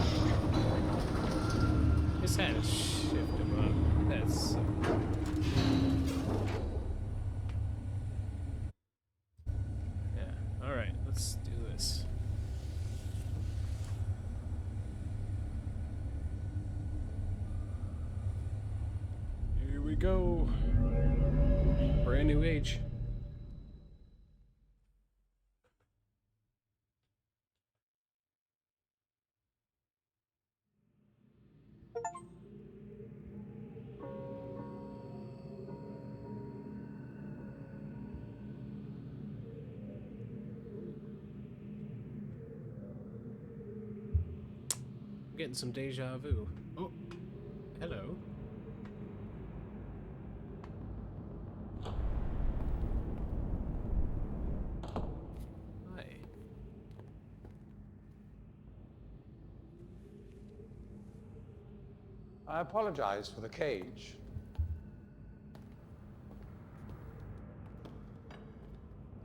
Speaker 1: Just had to shift him up. That's so cool. Yeah. Alright, let's do this. Here we go. Brand new age. I'm getting some deja vu. Oh, hello. Hi.
Speaker 2: I apologize for the cage.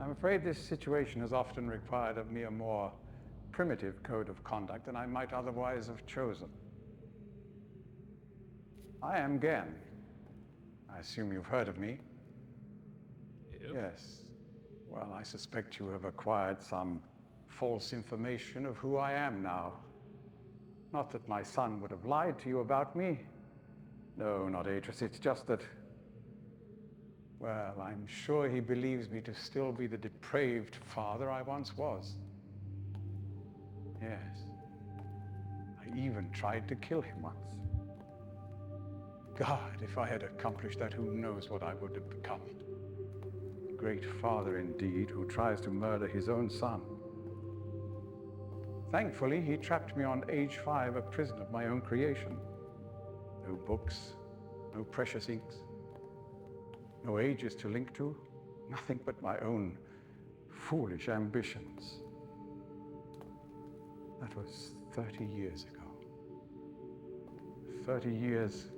Speaker 2: I'm afraid this situation has often required of me a more primitive code of conduct than I might otherwise have chosen. I am Gehn. I assume you've heard of me.
Speaker 1: Yep.
Speaker 2: Yes. Well, I suspect you have acquired some false information of who I am now. Not that my son would have lied to you about me. No, not Atris. It's just that, well, I'm sure he believes me to still be the depraved father I once was. Yes. I even tried to kill him once. God, if I had accomplished that, who knows what I would have become. A great father indeed, who tries to murder his own son. Thankfully, he trapped me on age 5, a prison of my own creation. No books, no precious inks, no ages to link to, nothing but my own foolish ambitions. That was 30 years ago. 30 years,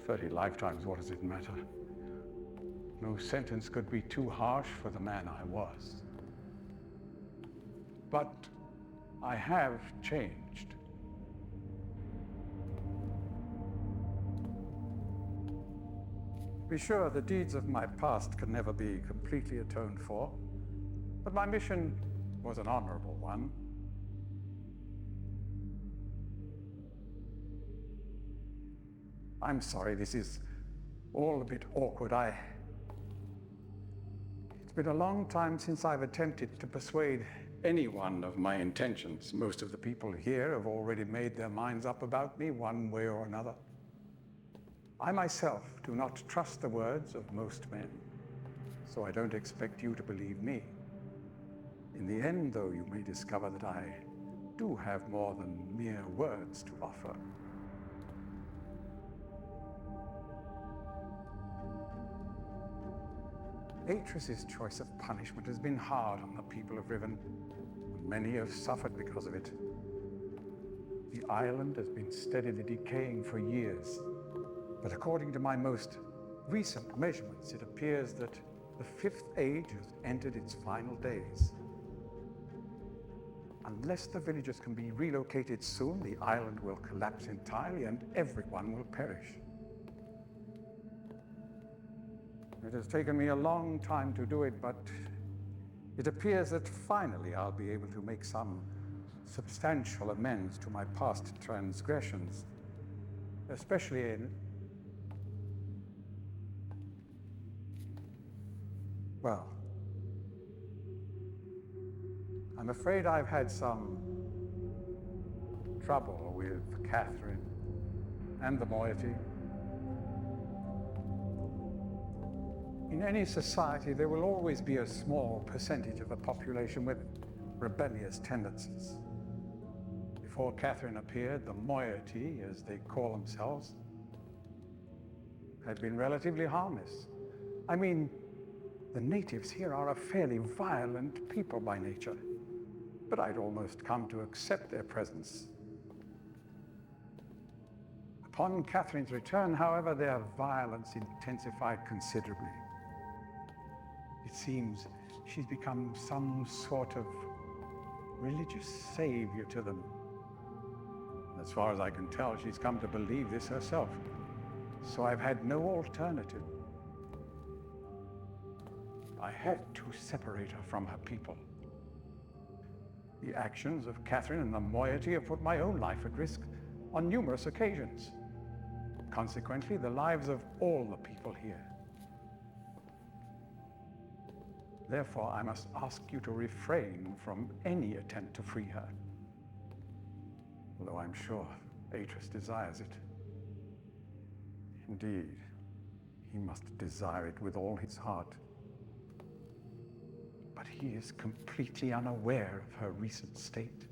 Speaker 2: 30 lifetimes, what does it matter? No sentence could be too harsh for the man I was. But I have changed. Be sure the deeds of my past can never be completely atoned for, but my mission was an honorable one. I'm sorry, this is all a bit awkward. It's been a long time since I've attempted to persuade anyone of my intentions. Most of the people here have already made their minds up about me one way or another. I myself do not trust the words of most men, so I don't expect you to believe me. In the end, though, you may discover that I do have more than mere words to offer. Atris's choice of punishment has been hard on the people of Riven, and many have suffered because of it. The island has been steadily decaying for years, but according to my most recent measurements, it appears that the 5th age has entered its final days. Unless the villagers can be relocated soon, the island will collapse entirely and everyone will perish. It has taken me a long time to do it, but it appears that finally I'll be able to make some substantial amends to my past transgressions, especially in, well, I'm afraid I've had some trouble with Catherine and the moiety. In any society, there will always be a small percentage of the population with rebellious tendencies. Before Catherine appeared, the moiety, as they call themselves, had been relatively harmless. I mean, the natives here are a fairly violent people by nature, but I'd almost come to accept their presence. Upon Catherine's return, however, their violence intensified considerably. It seems she's become some sort of religious savior to them. As far as I can tell, she's come to believe this herself. So I've had no alternative. I had to separate her from her people. The actions of Catherine and the moiety have put my own life at risk on numerous occasions. Consequently, the lives of all the people here. Therefore, I must ask you to refrain from any attempt to free her. Although I'm sure Atreus desires it. Indeed, he must desire it with all his heart. But he is completely unaware of her recent state.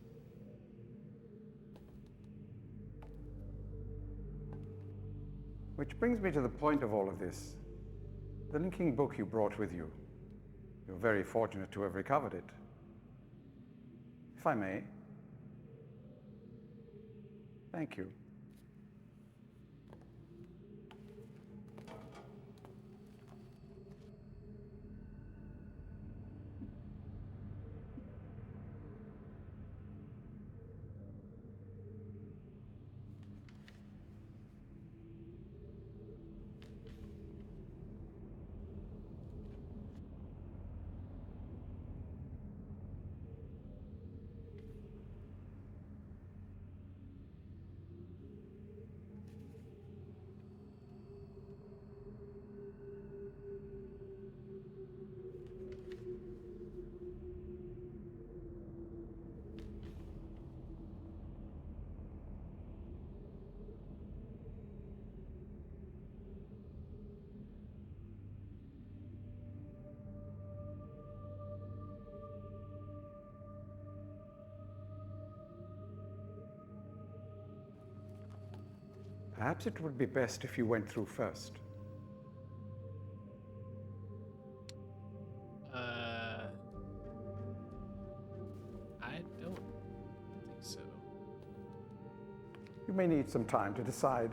Speaker 2: Which brings me to the point of all of this. The linking book you brought with you. You're very fortunate to have recovered it. If I may. Thank you. Perhaps it would be best if you went through first.
Speaker 1: I don't think so.
Speaker 2: You may need some time to decide.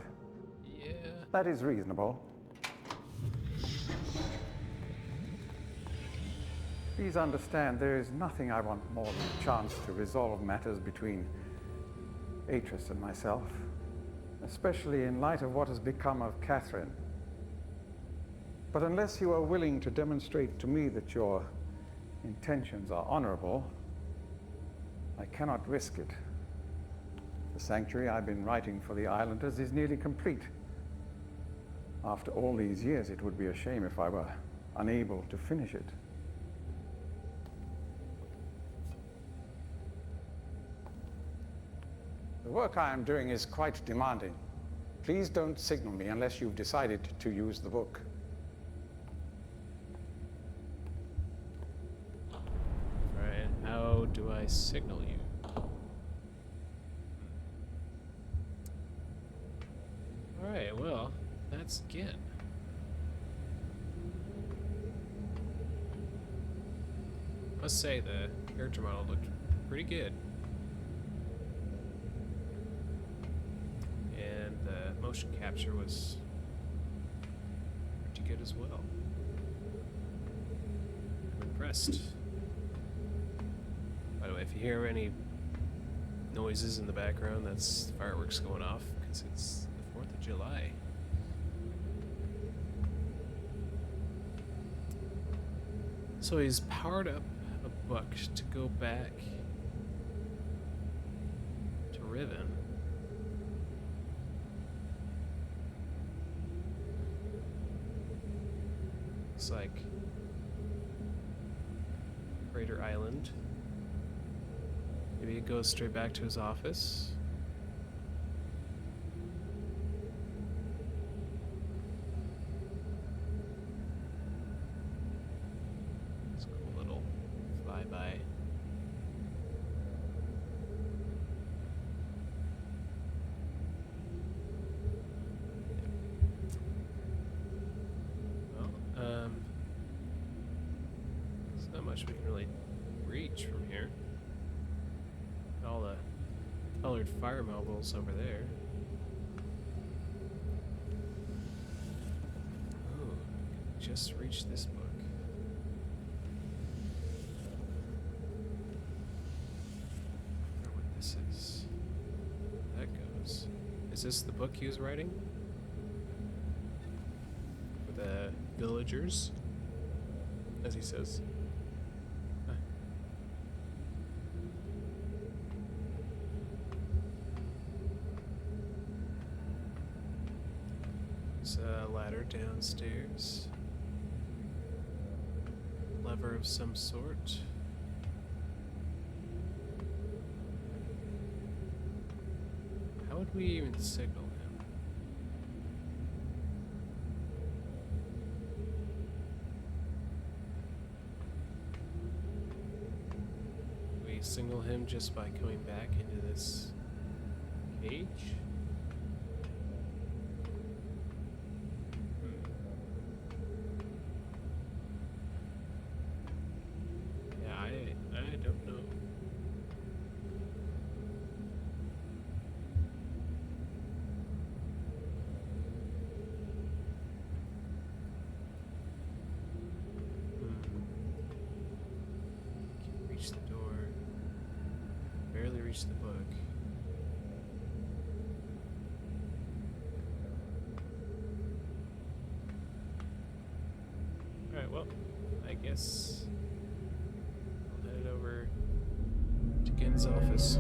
Speaker 1: Yeah.
Speaker 2: That is reasonable. Please understand, there is nothing I want more than a chance to resolve matters between Atreus and myself, especially in light of what has become of Catherine. But unless you are willing to demonstrate to me that your intentions are honorable, I cannot risk it. The sanctuary I've been writing for the islanders is nearly complete. After all these years, it would be a shame if I were unable to finish it. The work I am doing is quite demanding. Please don't signal me unless you've decided to use the book.
Speaker 1: Alright, how do I signal you? Alright, well, that's Gehn. Must say the character model looked pretty good. And the motion capture was pretty good as well. I'm impressed. By the way, if you hear any noises in the background, that's fireworks going off because it's the 4th of July. So he's powered up a book to go back to Riven. Looks like Crater Island. Maybe it goes straight back to his office. It's a cool little flyby. Well, there's not much we can really reach from here. All the colored fire marbles over there. just reached this book. I wonder what this is. Where that goes. Is this the book he was writing? For the villagers? As he says. Huh. There's a ladder downstairs. Lever of some sort. How would we even signal him? We signal him just by coming back into this cage? Yeah, I don't know. Can't reach the door. Barely reach the book. Alright, well, I guess I'll head over to Gehn's office.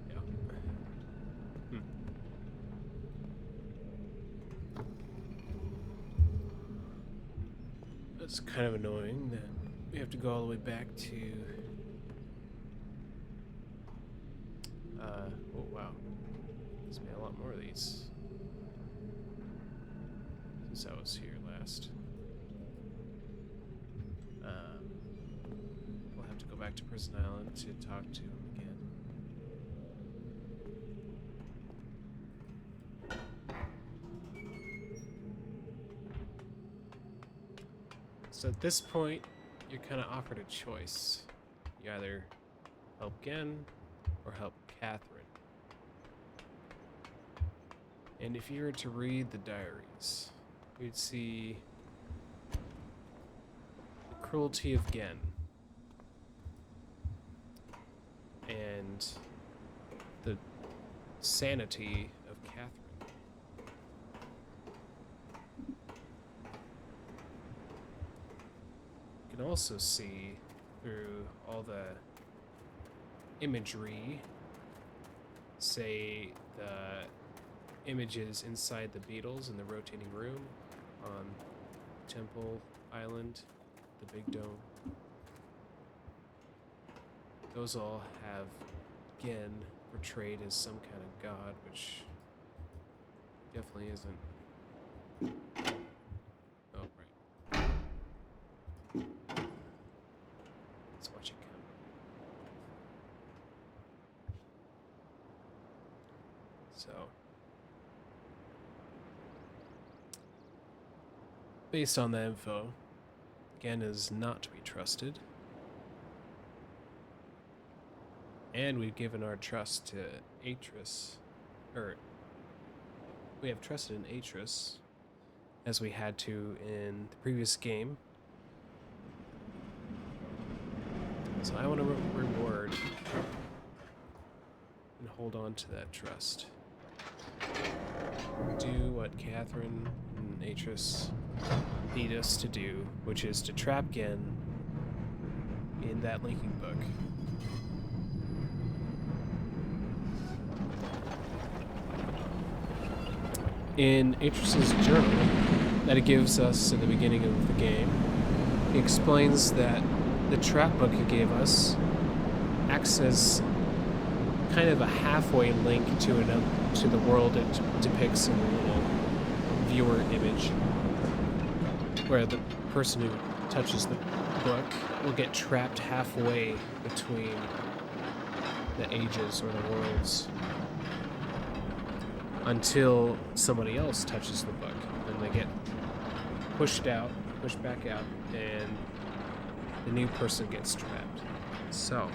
Speaker 1: Yeah. It's kind of annoying that we have to go all the way back to oh wow, there's been a lot more of these since I was here last. We'll have to go back to Prison Island to talk to him again. So at this point, you're kind of offered a choice. You either help Gehn or help Catherine. And if you were to read the diaries, you'd see the cruelty of Gehn and the sanity of Catherine. You can also see through all the imagery, say the images inside the beetles in the rotating room on Temple Island, the big dome. Those all have Gehn portrayed as some kind of god, which definitely isn't. Oh, right. Let's watch it come. So, based on the info, Gehn is not to be trusted. And we've given our trust to Atris, or we have trusted in Atris, as we had to in the previous game. So I want to reward and hold on to that trust. Do what Catherine and Atris need us to do, which is to trap Gehn in that linking book. In Atris's journal that it gives us at the beginning of the game, he explains that the trap book he gave us acts as kind of a halfway link to the world it depicts in the little viewer image, where the person who touches the book will get trapped halfway between the ages or the worlds until somebody else touches the book and they get pushed back out, and the new person gets trapped. So,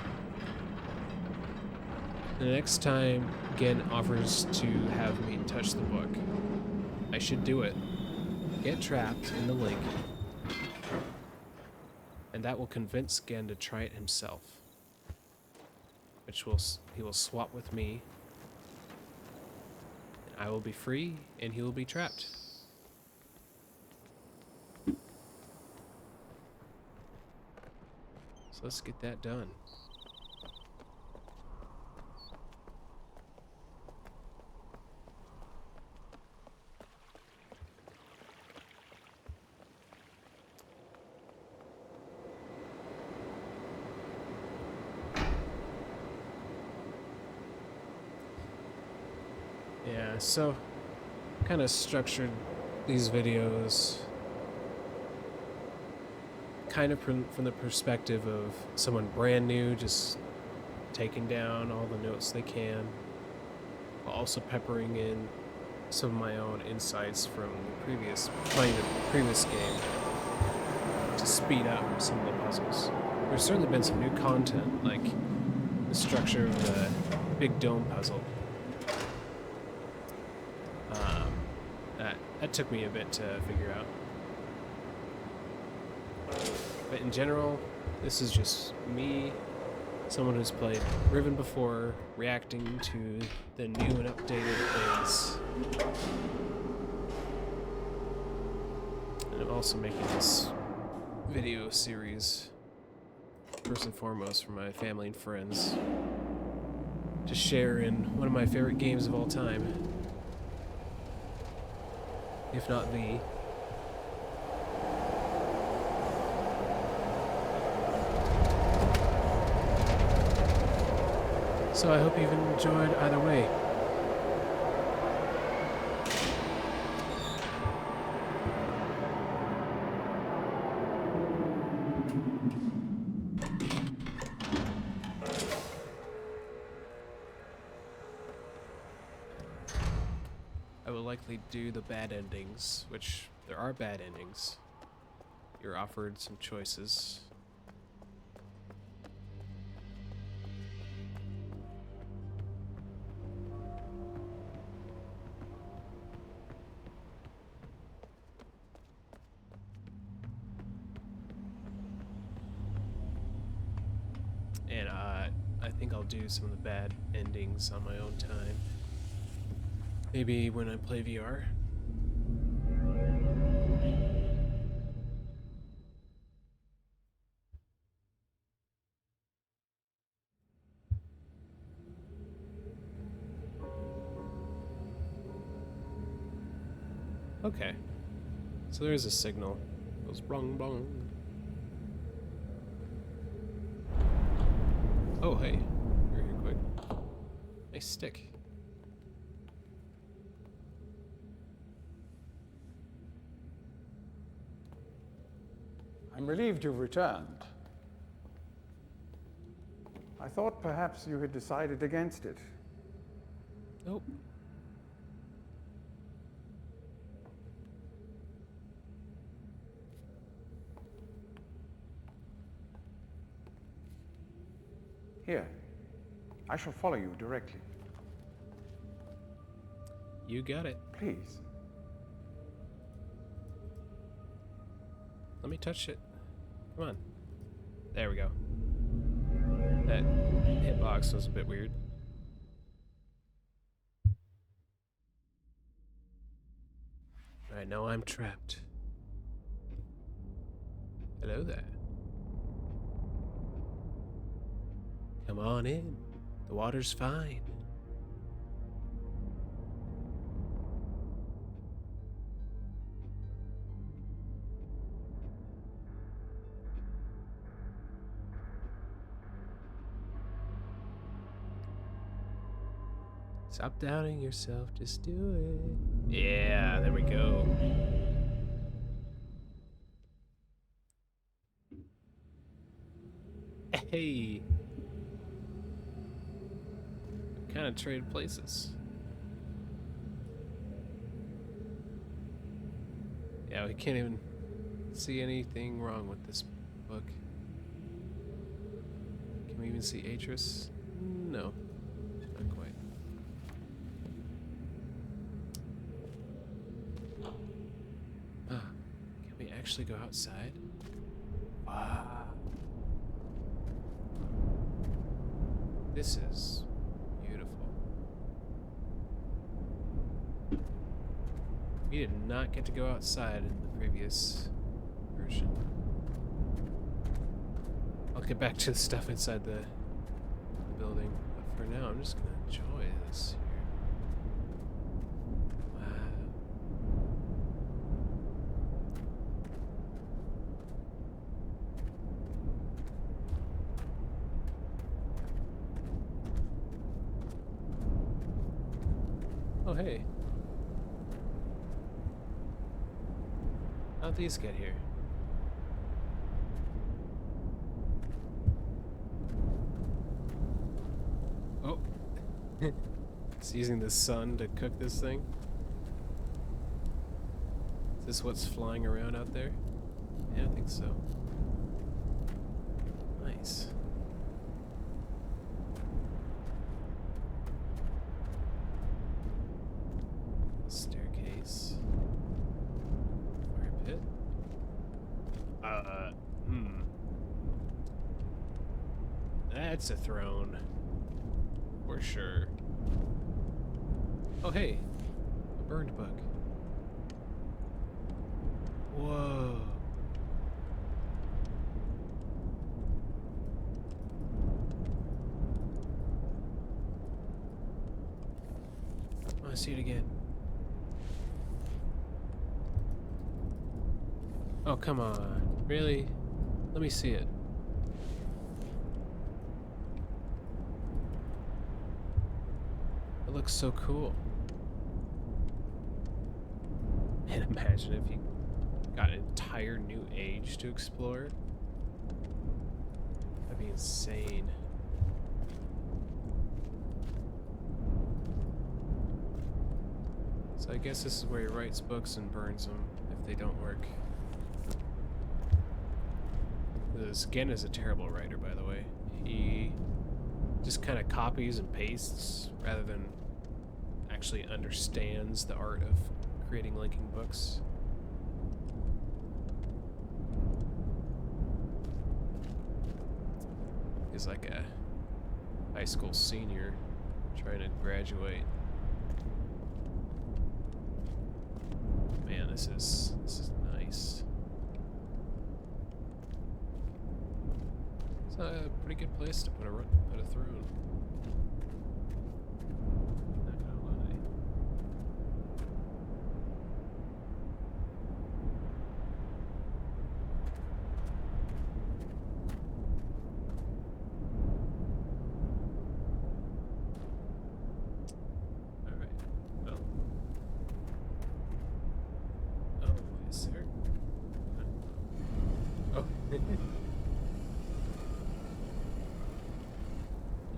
Speaker 1: the next time Gehn offers to have me touch the book, I should do it. Get trapped in the link, and that will convince Gehn to try it himself. He will swap with me, and I will be free, and he will be trapped. So let's get that done. Yeah, so kind of structured these videos kind of from the perspective of someone brand new, just taking down all the notes they can, while also peppering in some of my own insights from playing the previous game to speed up some of the puzzles. There's certainly been some new content, like the structure of the big dome puzzle. That took me a bit to figure out. But in general, this is just me, someone who's played Riven before, reacting to the new and updated things. And I'm also making this video series, first and foremost, for my family and friends, to share in one of my favorite games of all time. If not the. So I hope you've enjoyed either way. I will likely do the bad endings, which there are bad endings. You're offered some choices. And I think I'll do some of the bad endings on my own time. Maybe when I play VR. Okay. So there's a signal. It goes brong brong. Oh, hey. You're here quick. Nice stick.
Speaker 2: I'm relieved you've returned. I thought perhaps you had decided against it.
Speaker 1: Nope.
Speaker 2: Here, I shall follow you directly.
Speaker 1: You got it.
Speaker 2: Please.
Speaker 1: Let me touch it. Come on. There we go. That hitbox was a bit weird. Alright, now I'm trapped. Hello there. Come on in. The water's fine. Stop doubting yourself, just do it. Yeah, there we go. Hey. Kind of traded places. Yeah, we can't even see anything wrong with this book. Can we even see Atris? No, not quite. Can we actually go outside? Wow. This is beautiful. We did not get to go outside in the previous version. I'll get back to the stuff inside the building, but for now I'm just gonna enjoy this here. Wow. Oh hey. How'd these get here? Oh. It's using the sun to cook this thing. Is this what's flying around out there? Yeah, I think so. Nice. Staircase. Fire pit. That's a throne. For sure. Oh, hey. A burned book. Whoa. I want to see it again. Oh, come on. Really? Let me see it. It looks so cool. Man, imagine if you got an entire new age to explore. That'd be insane. So I guess this is where he writes books and burns them if they don't work. This Gehn is a terrible writer, by the way. He just kind of copies and pastes rather than actually understands the art of creating linking books. He's like a high school senior trying to graduate. Man, this is nice. It's a pretty good place to put a throne. Not gonna lie. All right. Well. Oh, is there? Oh.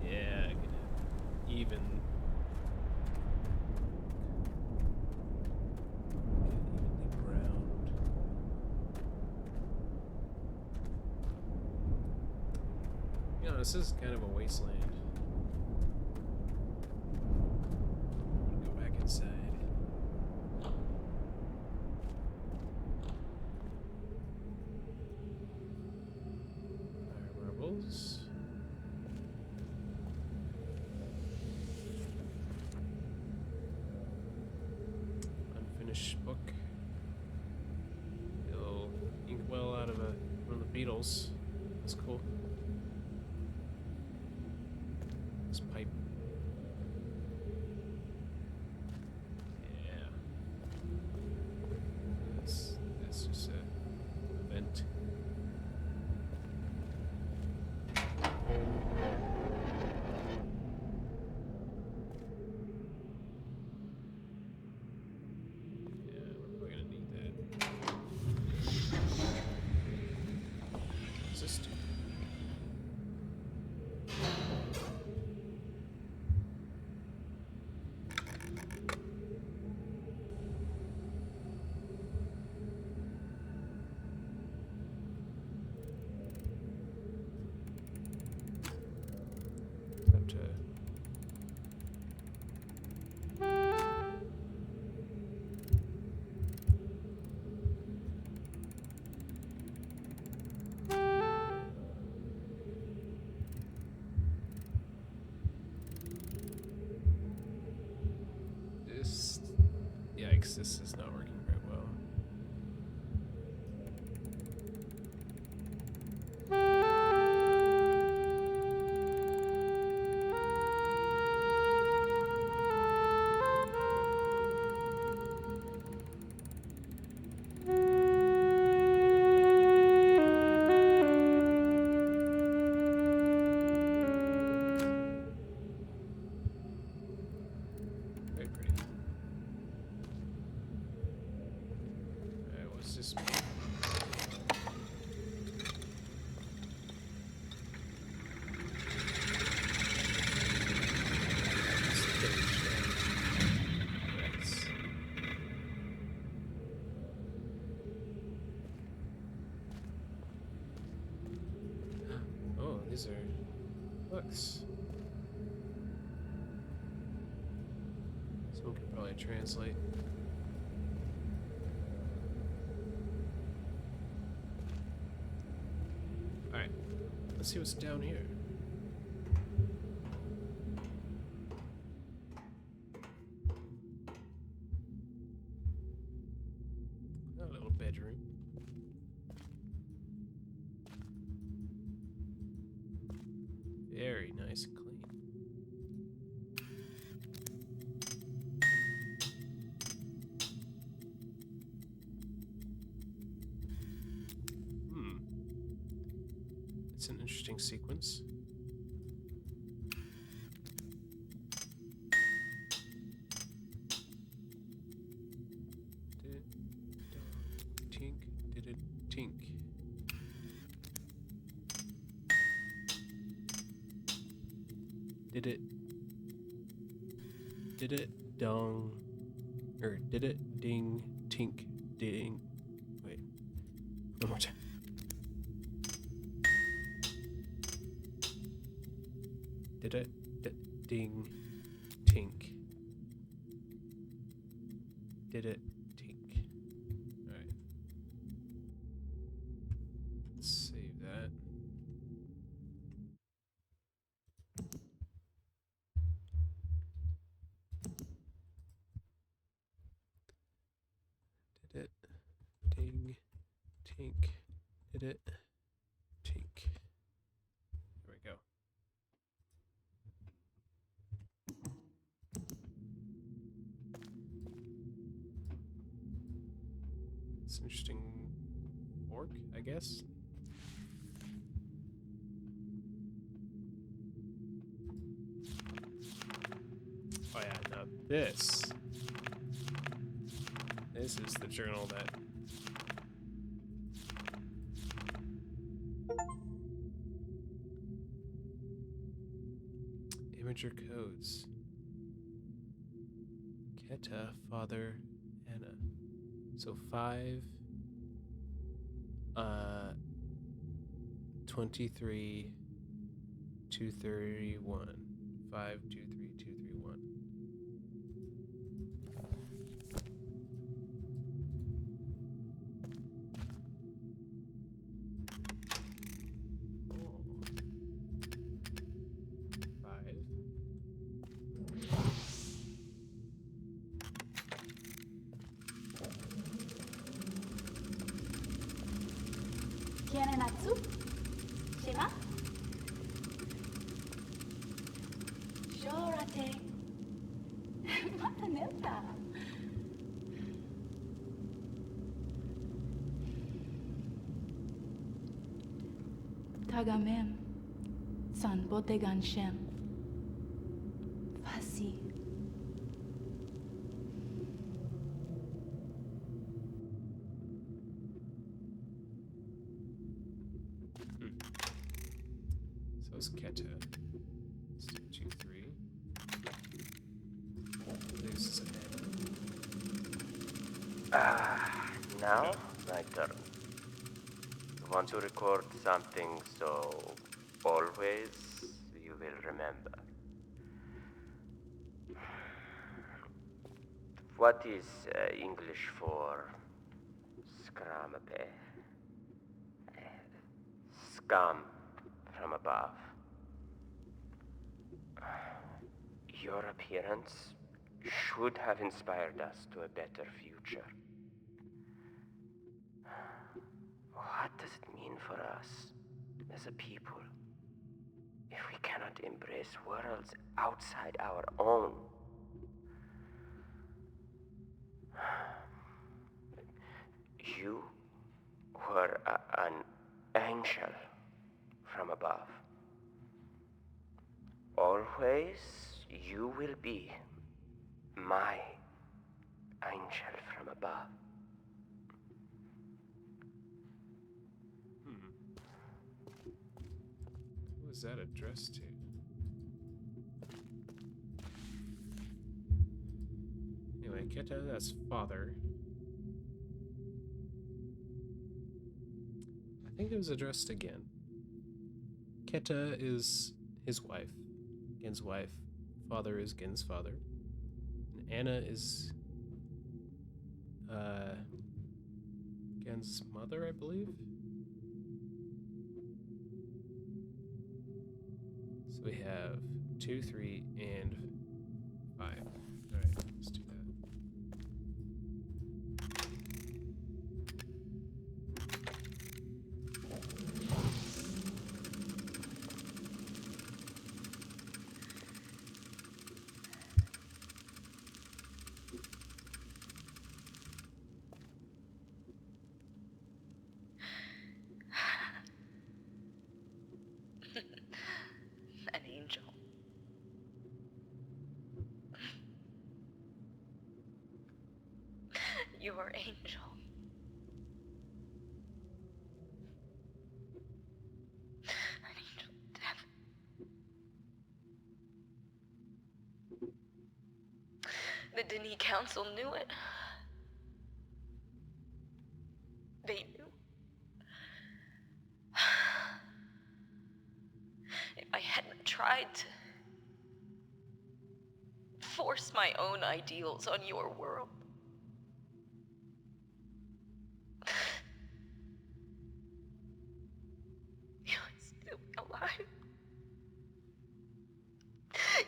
Speaker 1: Yeah, I can even evenly browned. You know, this is kind of a wasteland. I'm gonna go back inside. Fire marbles. Unfinished book. Little inkwell out of one of the beetles. That's cool. This pipe. Yeah. That's just a vent. Yeah, we're probably gonna need that. What's this do? this is not working very well. Very pretty. Alright, what's this mean? Yes. Oh, these are books. Someone could probably translate. Alright, let's see what's down here. A little bedroom. Very nice and clean. It's an interesting sequence. Did it tink? Did it tink? Did it dong, or did it ding tink ding? Wait, one more time. Did it ding tink? Did it tink? All right, let's save that. Did it ding tink? Did it tink? There we go. It's an interesting orc, I guess. Oh yeah, now this is the journal that Imager codes. Keta, father, Anna. So 5, 23, 231. 5, 2, 3, 2, 3, 1. Oh. 5.
Speaker 3: Natsu? Shima? Shorate. Mata neta. Tagamem. San botegan shem. Fasi.
Speaker 1: So it's Keta. It's 2, 3. This is
Speaker 4: Now, my turn. You want to record something so always you will remember. What is English for scramape? Scum from above. Your appearance should have inspired us to a better future. What does it mean for us as a people if we cannot embrace worlds outside our own? You were an angel from above. Always you will be my angel from above.
Speaker 1: Who is that addressed to? Anyway, Keta, that's father. I think it was addressed to Gehn. Keta is his wife, Gehn's wife. Father is Gehn's father. And Anna is Gehn's mother, I believe. So we have 2, 3, and 5. Alright, let's do that.
Speaker 5: An angel. Your angel. An angel of death. The Denis Council knew it. They knew. If I hadn't tried to force my own ideals on your world, you would still be alive.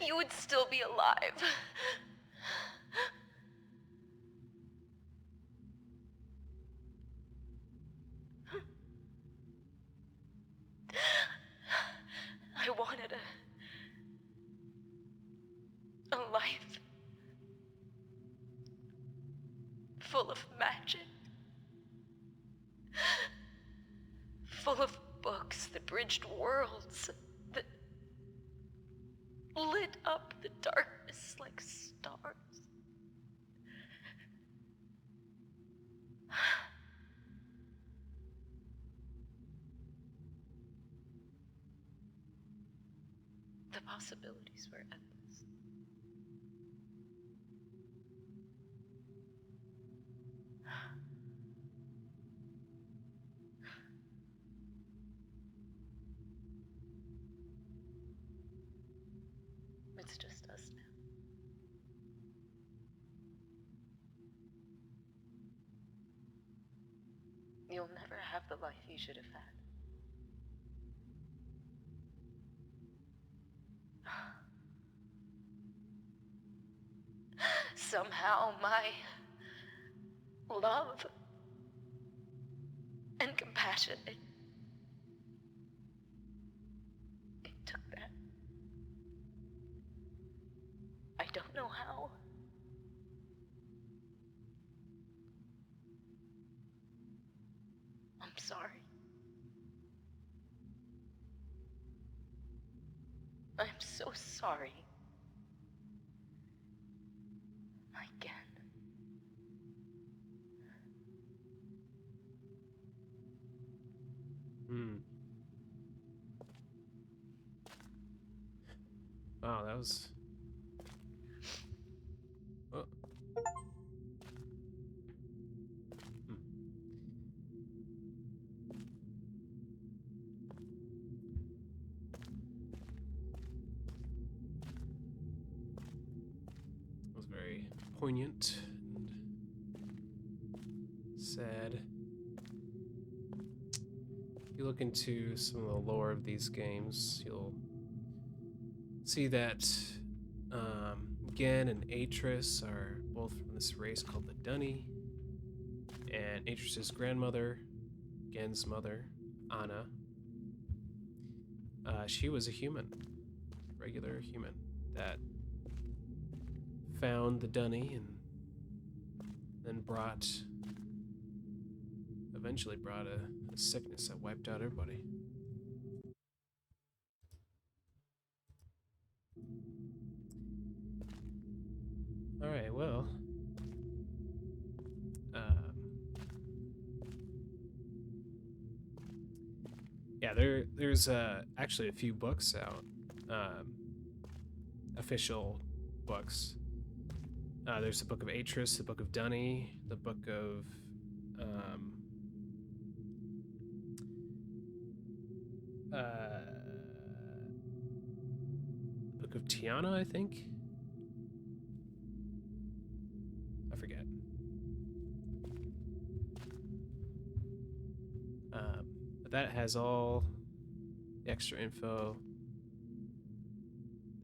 Speaker 5: You would still be alive. I wanted a life full of magic, full of books that bridged worlds, that lit up the darkness like stars. The possibilities were endless. It's just us now. You'll never have the life you should have had. Somehow my love and compassion, it took that. I don't know how. I'm sorry. I'm so sorry. Again.
Speaker 1: Wow, that was... Oh. That was very poignant and sad. If you look into some of the lore of these games, you'll see that Gehn and Atris are both from this race called the Dunny. And Atris's grandmother, Gehn's mother, Anna, she was a human, regular human, that found the Dunny and then eventually brought a sickness that wiped out everybody. Alright, well. Yeah, there's actually a few books out. Official books. There's the Book of Atris, the Book of Dunny, the Book of Book of Tiana, I think. I forget. But that has all the extra info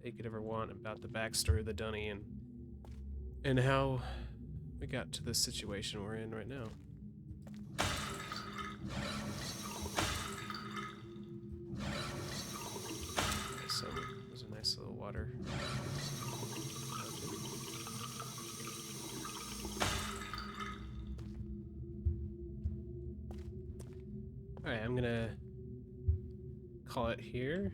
Speaker 1: that you could ever want about the backstory of the Dunny and how we got to the situation we're in right now. Okay, so there's a nice little water. Alright, I'm gonna call it here.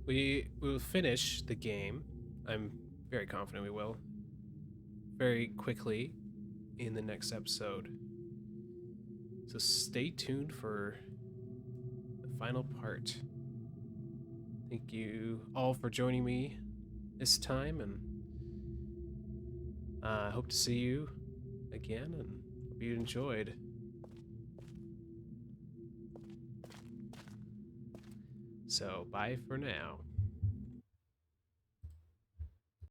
Speaker 1: We will finish the game. I'm very confident we will. Very quickly in the next episode. So stay tuned for the final part. Thank you all for joining me this time, and I hope to see you again, and hope you enjoyed. So, bye for now.